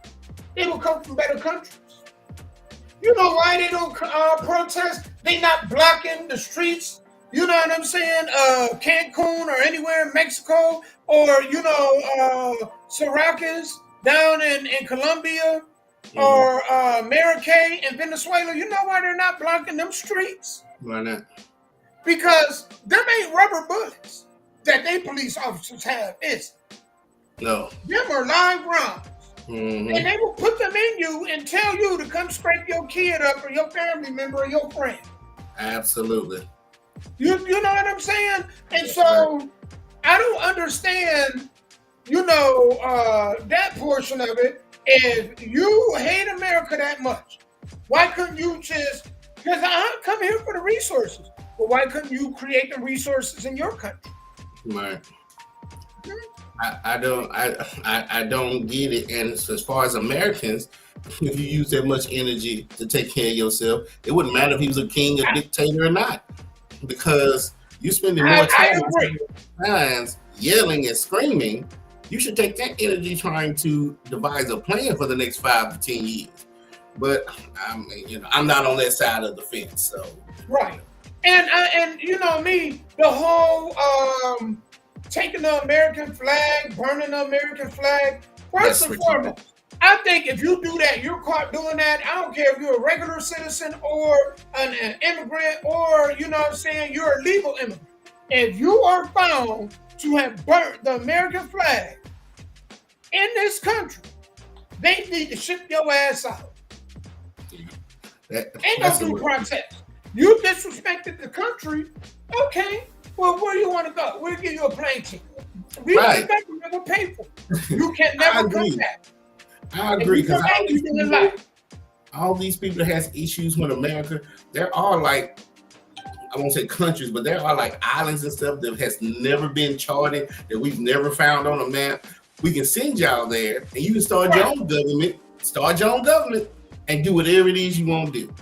they will come from better countries. You know why they don't protest? They not blocking the streets. You know what I'm saying? Cancun or anywhere in Mexico, or Syracuse down in Colombia, or Maracay in Venezuela. You know why they're not blocking them streets? Why not? Because them ain't rubber bullets that they police officers have. Is no. Them are live rounds. And they will put them in you and tell you to come scrape your kid up or your family member or your friend. Absolutely. You know what I'm saying? And so I don't understand, that portion of it. If you hate America that much, why couldn't you just, because I come here for the resources, but why couldn't you create the resources in your country? Right. I don't get it. And as far as Americans, if you use that much energy to take care of yourself, it wouldn't matter if he was a king, a dictator, or not, because you're spending more time yelling and screaming. You should take that energy trying to devise a plan for the next 5 to 10 years. But I'm not on that side of the fence. So right, and you know me, the whole taking the American flag, burning the American flag. First and foremost, I think if you do that, you're caught doing that. I don't care if you're a regular citizen or an immigrant, or you're a legal immigrant. If you are found to have burnt the American flag in this country, they need to ship your ass out. Ain't no due process. You disrespected the country, okay. Well, where do you want to go? We'll give you a plane ticket. We the government will pay for it. You can never come back. I agree, because all these people that has issues with America, they're all like, I won't say countries, but there are like islands and stuff that has never been charted, that we've never found on a map. We can send y'all there, and you can start your own government, and do whatever it is you want to do.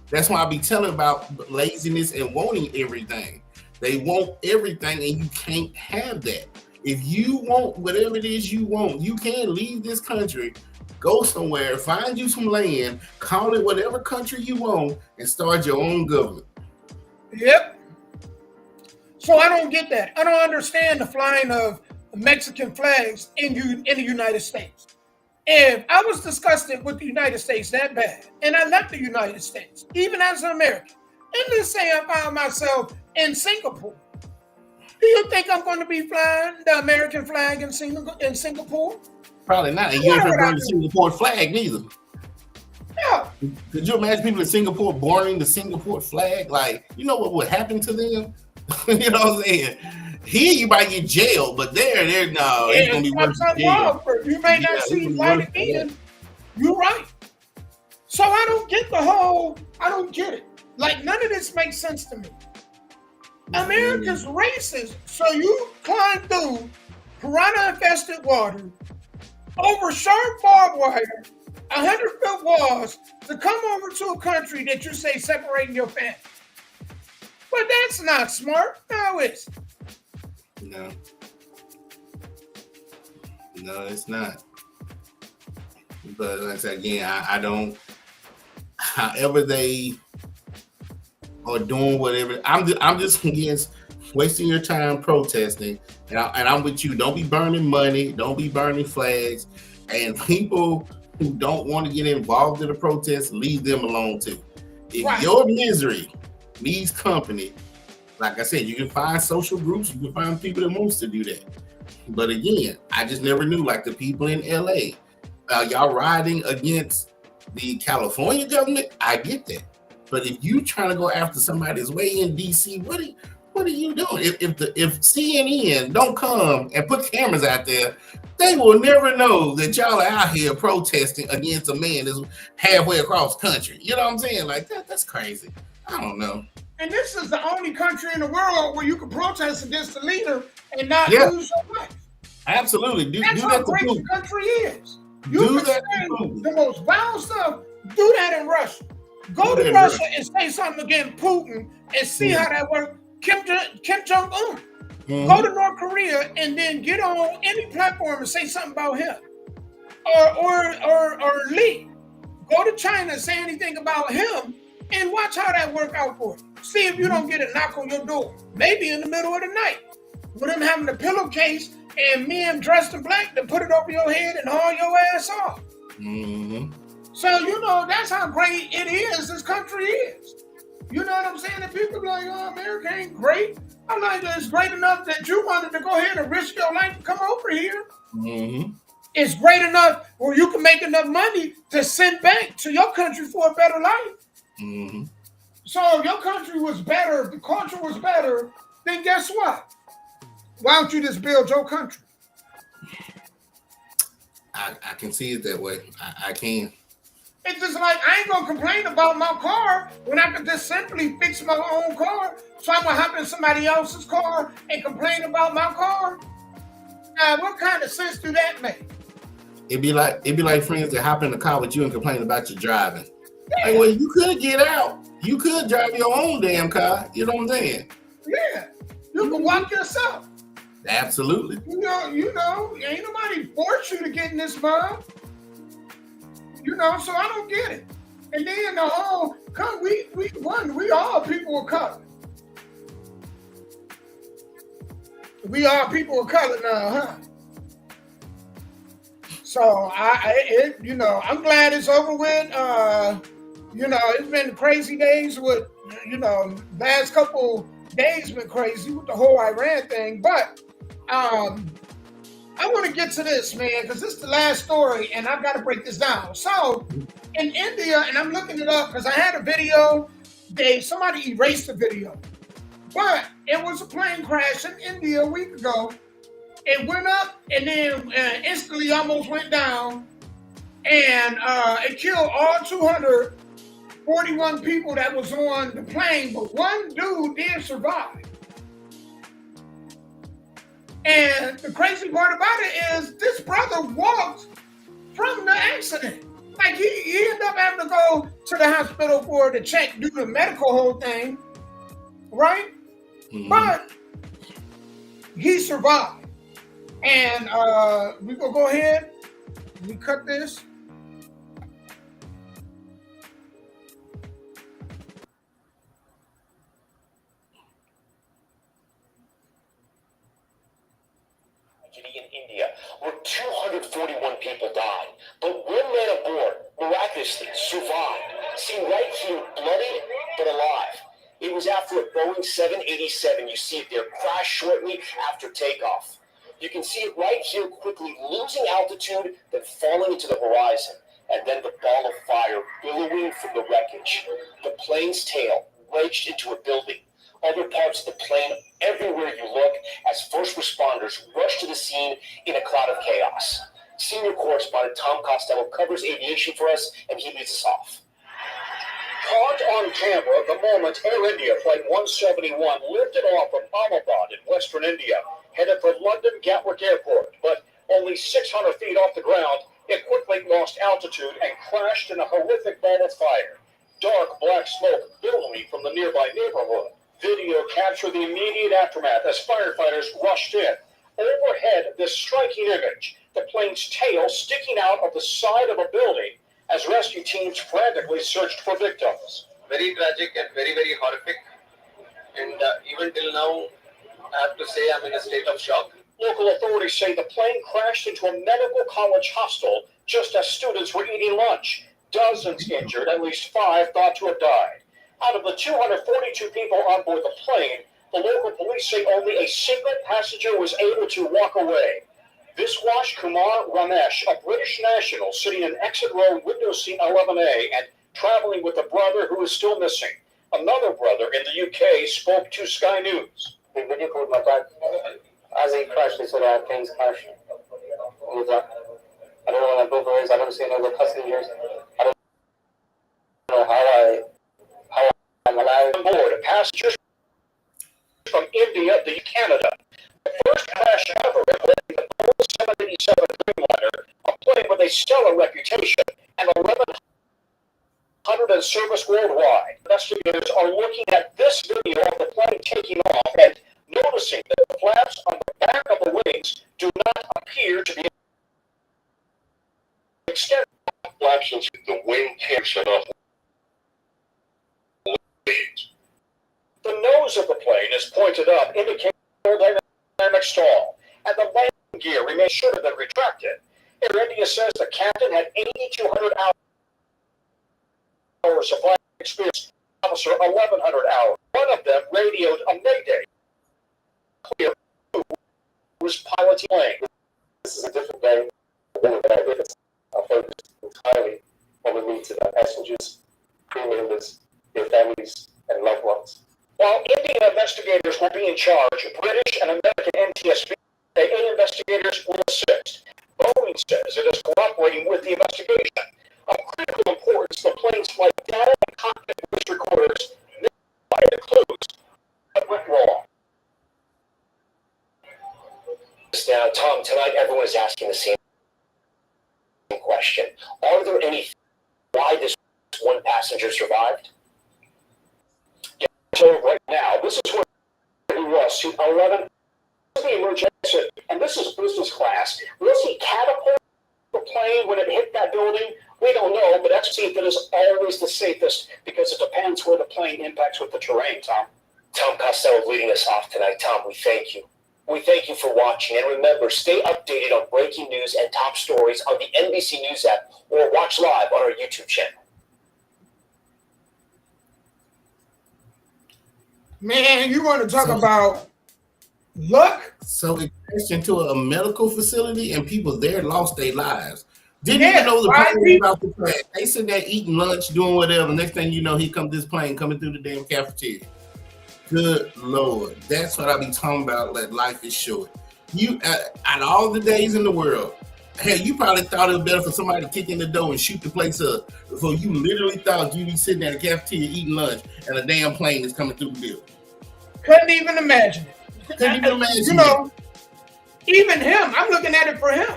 That's why I be telling about laziness and wanting everything. They want everything, and you can't have that. If you want whatever it is you want, you can leave this country, go somewhere, find you some land, call it whatever country you want, and start your own government. Yep. So I don't get that. I don't understand the flying of Mexican flags in the United States. If I was disgusted with the United States that bad, and I left the United States, even as an American, and let's say I found myself in Singapore, do you think I'm going to be flying the American flag in Singapore? Probably not. And you ain't burn the Singapore flag neither. No. Could you imagine people in Singapore burning the Singapore flag? Like, you know what would happen to them? You know what I'm saying? Here you might get jailed, but there, no, it's gonna be worse than jail. You may not see light again. You're right. So I don't get it. Like, none of this makes sense to me. America's racist, so you climb through piranha-infested water, over sharp barbed wire, 100-foot walls to come over to a country that you say separating your family. But that's not smart. No, it's no, it's not. But like I said again, I don't. However they are doing whatever, I'm just against wasting your time protesting. And I'm with you. Don't be burning money. Don't be burning flags. And people who don't want to get involved in the protest, leave them alone too. If your misery these companies, like I said, you can find social groups, you can find people that wants to do that. But again, I just never knew, like the people in LA, y'all riding against the California government. I get that. But if you trying to go after somebody's way in DC, what are you doing? If CNN don't come and put cameras out there, they will never know that y'all are out here protesting against a man that's halfway across the country. You know what I'm saying? Like that's crazy. I don't know. And this is the only country in the world where you can protest against the leader and not lose your life. Absolutely. That's how great the country is. You can say the most violent stuff. Do that in Russia. Go to Russia and say something against Putin and see how that works. Kim Jong-un. Go to North Korea and then get on any platform and say something about him. Or Lee. Go to China and say anything about him and watch how that work out for you. See if you don't get a knock on your door. Maybe in the middle of the night. With them having a pillowcase and men dressed in black to put it over your head and haul your ass off. So, you know, that's how great it is, this country is. You know what I'm saying? And people be like, oh, America ain't great. I'm like, it's great enough that you wanted to go ahead and risk your life to come over here. It's great enough where you can make enough money to send back to your country for a better life. So if your country was better, if the culture was better, then guess what? Why don't you just build your country? I can see it that way. I can. It's just like, I ain't gonna complain about my car when I can just simply fix my own car. So I'm gonna hop in somebody else's car and complain about my car? What kind of sense do that make? It'd be like friends that hop in the car with you and complain about your driving. Like, well, you could get out. You could drive your own damn car. You know what I'm saying? Yeah. You can walk yourself. Absolutely. You know, ain't nobody forced you to get in this mug. You know, so I don't get it. And then the whole, we all people of color. We are people of color now, huh? So I'm glad it's over with. You know, it's been crazy days with, you know, last couple days been crazy with the whole Iran thing. But I want to get to this, man, because this is the last story, and I've got to break this down. So, in India, and I'm looking it up because I had a video. Somebody erased the video, but it was a plane crash in India a week ago. It went up and then instantly almost went down, and it killed all 241 people that was on the plane, but one dude did survive. And the crazy part about it is this brother walked from the accident. Like he ended up having to go to the hospital for the check, do the medical whole thing, right? But he survived. And we gonna go ahead, we cut this. In India, where 241 people died, but one man aboard miraculously survived. Seen right here, bloodied but alive. It was after a Boeing 787. You see it there, crashed shortly after takeoff. You can see it right here, quickly losing altitude, then falling into the horizon, and then the ball of fire billowing from the wreckage. The plane's tail wedged into a building. Other parts of the plane everywhere you look as first responders rush to the scene in a cloud of chaos. Senior correspondent Tom Costello covers aviation for us, and he leads us off. Caught on camera the moment Air India Flight 171 lifted off from Ahmedabad in western India, headed for London Gatwick Airport. But only 600 feet off the ground, it quickly lost altitude and crashed in a horrific ball of fire. Dark black smoke billowing from the nearby neighborhood. Video captured the immediate aftermath as firefighters rushed in. Overhead, this striking image, the plane's tail sticking out of the side of a building as rescue teams frantically searched for victims. Very tragic and very, very horrific. And even till now, I have to say I'm in a state of shock. Local authorities say the plane crashed into a medical college hostel just as students were eating lunch. Dozens injured, at least 5 thought to have died. Out of the 242 people on board the plane, the local police say only a single passenger was able to walk away. Viswash Kumar Ramesh, a British national sitting in exit row window seat 11A and traveling with a brother who is still missing. Another brother in the UK spoke to Sky News. The video called my dad. As he crashed, they said our planes crashed. I don't know where my brother is. I don't see any other passengers. I don't know how I'm alive. On board, passengers from India to Canada. The first crash ever involving the Boeing 787 Dreamliner, a plane with a stellar reputation and 1,100 in service worldwide. Investigators are looking at this video of the plane taking off and noticing that the flaps on the back of the wings do not appear to be extended. Flaps since the wing can't shut off. The nose of the plane is pointed up, indicating aerodynamic stall, and the landing gear remains shorter than retracted. Air India says the captain had 8,200 hours of flight experience, officer 1,100 hours. One of them radioed a mayday. Clear who was piloting the plane. This is a different day. I focus entirely on the needs of our passengers, crew members, their families, and loved ones. While Indian investigators will be in charge, British and American NTSB investigators will assist. Boeing says it is cooperating with the investigation. Of critical importance, the plane's flight data and cockpit voice recorders by the clues that went wrong. Now, Tom, tonight everyone is asking the same question. Are there any why this one passenger survived? So right now, this is where he was, seat 11, the emergency exit, and this is business class. Was he catapulted the plane when it hit that building? We don't know, but that's that is always the safest because it depends where the plane impacts with the terrain, Tom. Tom Costello leading us off tonight. Tom, we thank you. We thank you for watching, and remember, stay updated on breaking news and top stories on the NBC News app or watch live on our YouTube channel. Man, you want to talk about luck? So it crashed into a medical facility and people there lost their lives. Didn't even know the plane was about to crash. They sitting there eating lunch, doing whatever. Next thing you know, here comes this plane coming through the damn cafeteria. Good Lord. That's what I be talking about, that life is short. You, out of all the days in the world, hey, you probably thought it was better for somebody to kick in the door and shoot the place up. So you literally thought you'd be sitting at the cafeteria eating lunch and a damn plane is coming through the building. Couldn't even imagine it. Couldn't even imagine you know, even him, I'm looking at it for him.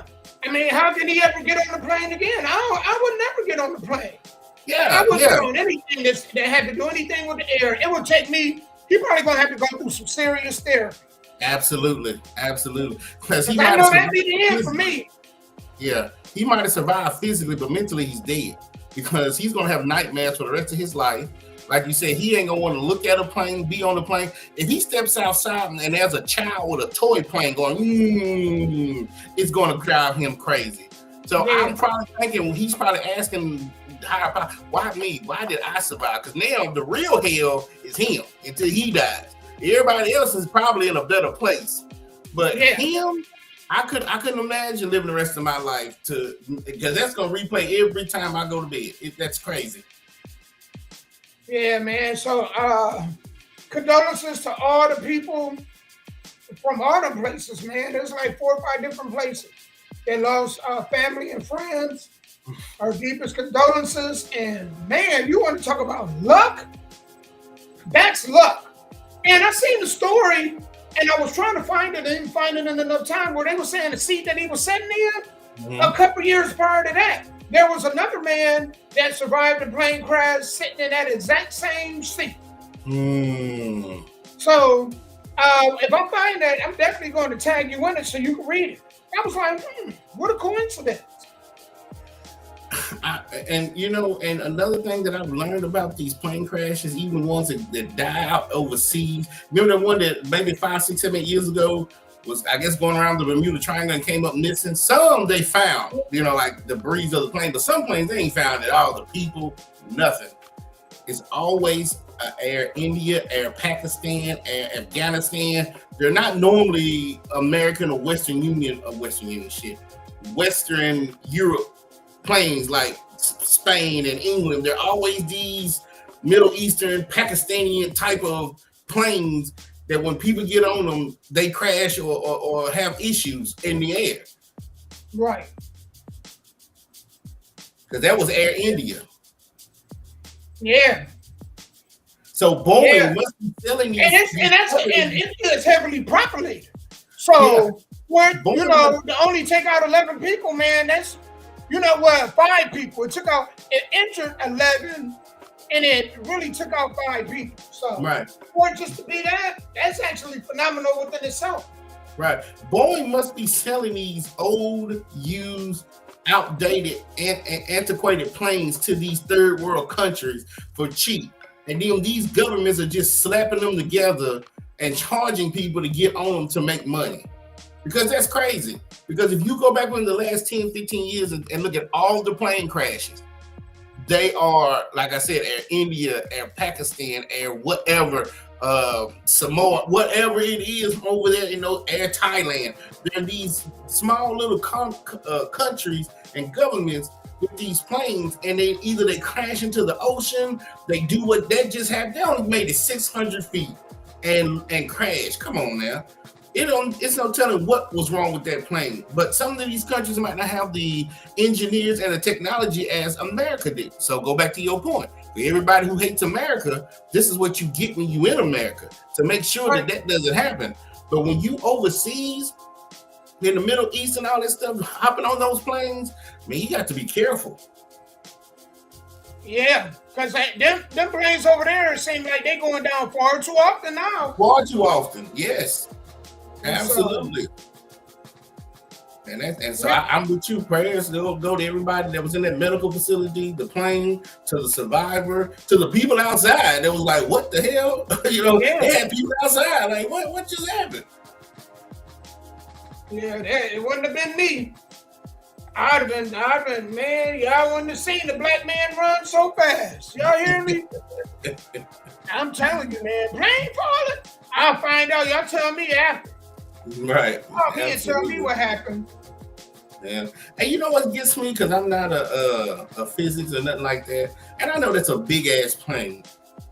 I mean, how can he ever get on the plane again? I would never get on the plane. Yeah, I wouldn't get on anything that had to do anything with the air. It would take me, he probably going to have to go through some serious therapy. Absolutely. Because he I know that'd be the end for me. Yeah, he might have survived physically, but mentally he's dead because he's going to have nightmares for the rest of his life. Like you said, he ain't going to want to look at a plane, be on the plane. If he steps outside and there's a child with a toy plane going, it's going to drive him crazy. So yeah. I'm probably thinking, he's probably asking, why me? Why did I survive? Because now the real hell is him until he dies. Everybody else is probably in a better place. But him, I couldn't imagine living the rest of my life because that's going to replay every time I go to bed. That's crazy. Yeah, man. So condolences to all the people from all the places, man. There's like 4 or 5 different places. They lost family and friends. Our deepest condolences. And man, you want to talk about luck? That's luck. And I seen the story and I was trying to find it. I didn't find it in enough time where they were saying the seat that he was sitting in a couple years prior to that. There was another man that survived a plane crash sitting in that exact same seat. So if I find that, I'm definitely going to tag you in it so you can read it. I was like, what a coincidence. And another thing that I've learned about these plane crashes, even ones that die out overseas. Remember the one that maybe 5, 6, 7, 8 years ago was, I guess, going around the Bermuda Triangle and came up missing. Some they found, like debris of the plane, but some planes they ain't found at all. The people, nothing. It's always Air India, Air Pakistan, Air Afghanistan. They're not normally American or Western Europe planes like Spain and England. They're always these Middle Eastern, Pakistani type of planes that when people get on them, they crash or have issues in the air. Right. Because that was Air India. Yeah. So Boeing must be selling these. And India is heavily populated. So where to only take out 11 people, man, that's 5 people. It entered 11 and it really took out 5 people. So for it just to be that's actually phenomenal within itself. Right. Boeing must be selling these old, used, outdated, and antiquated planes to these third world countries for cheap. And then these governments are just slapping them together and charging people to get on them to make money. Because that's crazy. Because if you go back in the last 10, 15 years and look at all the plane crashes, they are, like I said, Air India, Air Pakistan, Air whatever, Samoa, whatever it is over there, Air Thailand. There are these small little countries and governments with these planes, and they crash into the ocean. They do what that just happened. They only made it 600 feet and crash. Come on now. It's no telling what was wrong with that plane. But some of these countries might not have the engineers and the technology as America did. So go back to your point. For everybody who hates America, this is what you get when you in America, to make sure that doesn't happen. But when you overseas, in the Middle East and all that stuff, hopping on those planes, man, you got to be careful. Yeah, because them planes over there seem like they're going down far too often now. Far too often, yes. Absolutely. And so I'm with you. Prayers go to everybody that was in that medical facility, the plane, to the survivor, to the people outside. That was like, what the hell? They had people outside. Like, what just happened? Yeah, it wouldn't have been me. I'd have been, man, y'all wouldn't have seen the black man run so fast. Y'all hear me? I'm telling you, man, plane falling. I'll find out. Y'all tell me after. Right. Oh, he didn't tell me what happened. Yeah. And you know what gets me? Because I'm not a physics or nothing like that. And I know that's a big ass plane.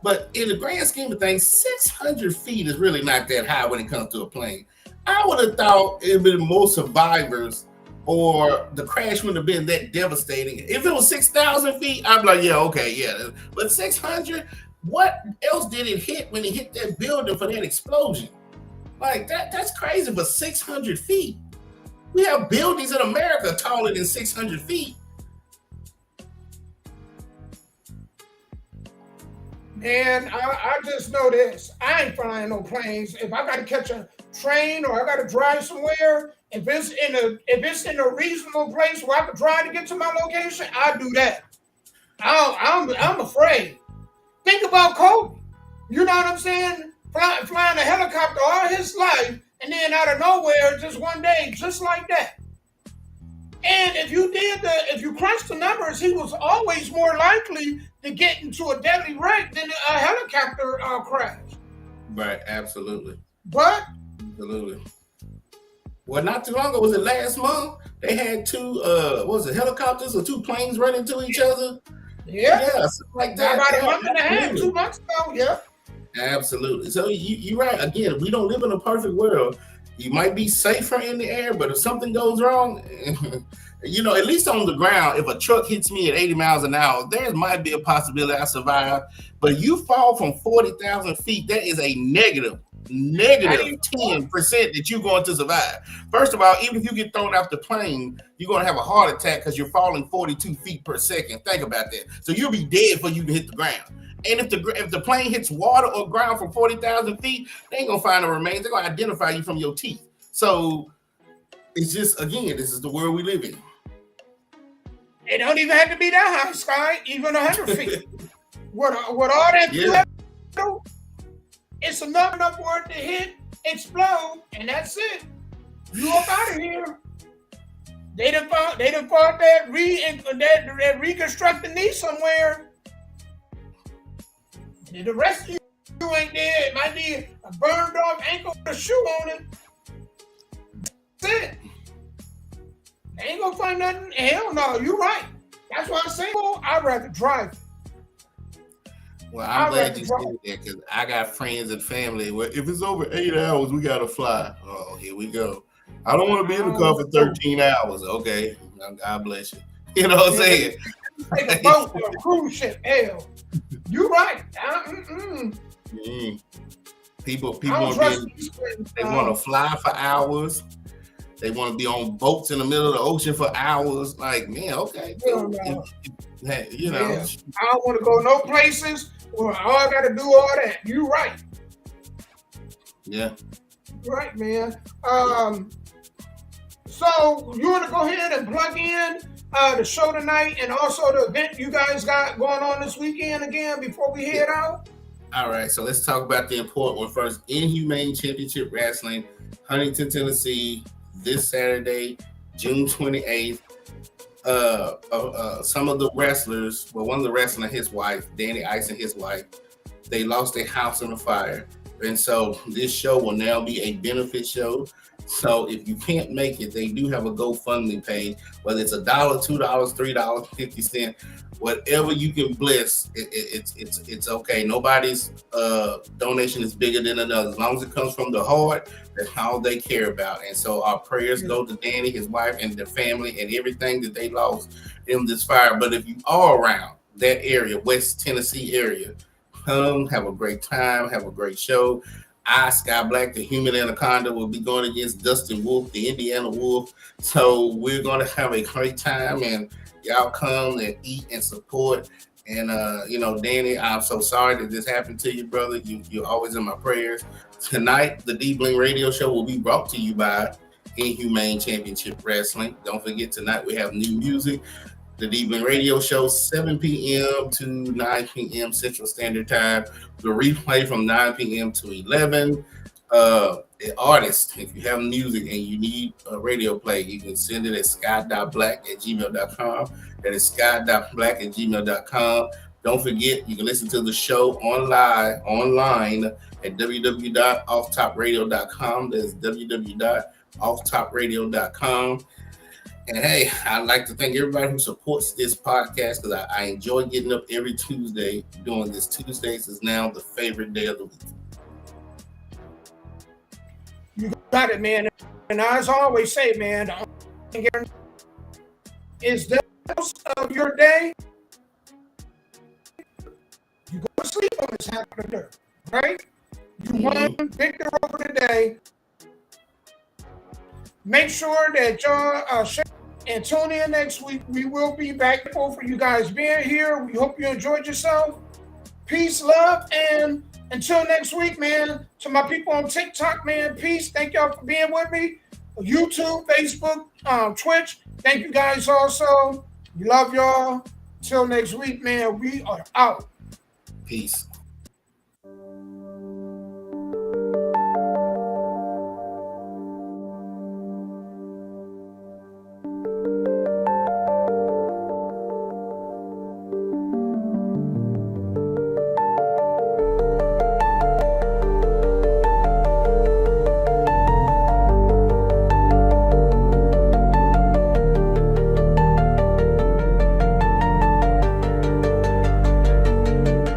But in the grand scheme of things, 600 feet is really not that high when it comes to a plane. I would have thought it would have been more survivors, or the crash wouldn't have been that devastating. If it was 6,000 feet, I'd be like, yeah, okay, yeah. But 600, what else did it hit when it hit that building for that explosion? Like, that's crazy for 600 feet. We have buildings in America taller than 600 feet. Man, I just know this. I ain't flying no planes. If I got to catch a train or I got to drive somewhere, if it's in a reasonable place where I can drive to get to my location, I do that. I'm afraid. Think about Kobe. You know what I'm saying? Flying a helicopter all his life, and then out of nowhere, just one day, just like that. And if you crunch the numbers, he was always more likely to get into a deadly wreck than a helicopter crash. Right, absolutely. But absolutely. Well, not too long ago, was it last month? They had two helicopters or two planes run into each other. Yeah, like that. About a month and a half, 2 months ago. Yeah. Absolutely. So you're right. Again, we don't live in a perfect world. You might be safer in the air, but if something goes wrong, at least on the ground, if a truck hits me at 80 miles an hour, there might be a possibility I survive. But you fall from 40,000 feet, that is a negative 10% that you're going to survive. First of all, even if you get thrown off the plane, you're going to have a heart attack because you're falling 42 feet per second. Think about that. So you'll be dead before you can hit the ground. And if the plane hits water or ground from 40,000 feet, they ain't gonna find the remains. They're gonna identify you from your teeth. So it's just, again, this is the world we live in. It don't even have to be that high, Sky. Even 100 feet. With all that fuel, it's enough for it to hit, explode, and that's it. You up out of here. They done found that reconstructed knee somewhere. And the rest of you ain't there. It might be a burned off ankle with a shoe on it. That's it. They ain't gonna find nothing. Hell no, you're right. That's why I'm saying, I'd rather drive. Well, I'm glad you said that because I got friends and family. Well, if it's over 8 hours, we gotta fly. Oh, here we go. I don't want to be in the car for 13 hours. Okay, God bless you. You know what I'm saying? Take a boat or a cruise ship. Hell, you're right. People want to fly for hours. They want to be on boats in the middle of the ocean for hours. Like, man, okay. I don't want to go no places where I got to do all that. You're right. Yeah. Right, man. So you want to go ahead and plug in the show tonight and also the event you guys got going on this weekend again before we head out? All right, so let's talk about the important one first. Inhumane Championship Wrestling, Huntington, Tennessee, this Saturday, June 28th. Some of the wrestlers, well, one of the wrestlers and his wife, Danny Ice and his wife, they lost their house in a fire. And so this show will now be a benefit show. So if you can't make it, they do have a GoFundMe page, whether it's $1, $2, $3, 50 cents, whatever you can bless, it's okay. Nobody's donation is bigger than another. As long as it comes from the heart, that's all they care about. And so our prayers go to Danny, his wife, and their family, and everything that they lost in this fire. But if you are around that area, West Tennessee area, come have a great time, have a great show. Sky Black, the Human Anaconda, will be going against Dustin Wolf, the Indiana Wolf. So we're going to have a great time, and y'all come and eat and support. And, Danny, I'm so sorry that this happened to you, brother. You're always in my prayers. Tonight, the D-Bling Radio Show will be brought to you by Inhumane Championship Wrestling. Don't forget, tonight we have new music. The D-Bling Radio Show, 7 p.m. to 9 p.m. Central Standard Time. The replay from 9 p.m. to 11. Artists, if you have music and you need a radio play, you can send it at sky.black@gmail.com. That is sky.black@gmail.com. Don't forget, you can listen to the show online at www.offtopradio.com. That's www.offtopradio.com. And hey, I'd like to thank everybody who supports this podcast because I enjoy getting up every Tuesday doing this. Tuesdays is now the favorite day of the week. You got it, man. And as I always say, man, the only thing is the most of your day. You go to sleep on this happening, right? You won victor over the day. Make sure that y'all share and tune in next week. We will be back for you guys being here. We hope you enjoyed yourself. Peace, love, and until next week, man. To my people on TikTok, man, peace. Thank y'all for being with me. YouTube, Facebook, Twitch. Thank you guys also. We love y'all. Till next week, man. We are out. Peace.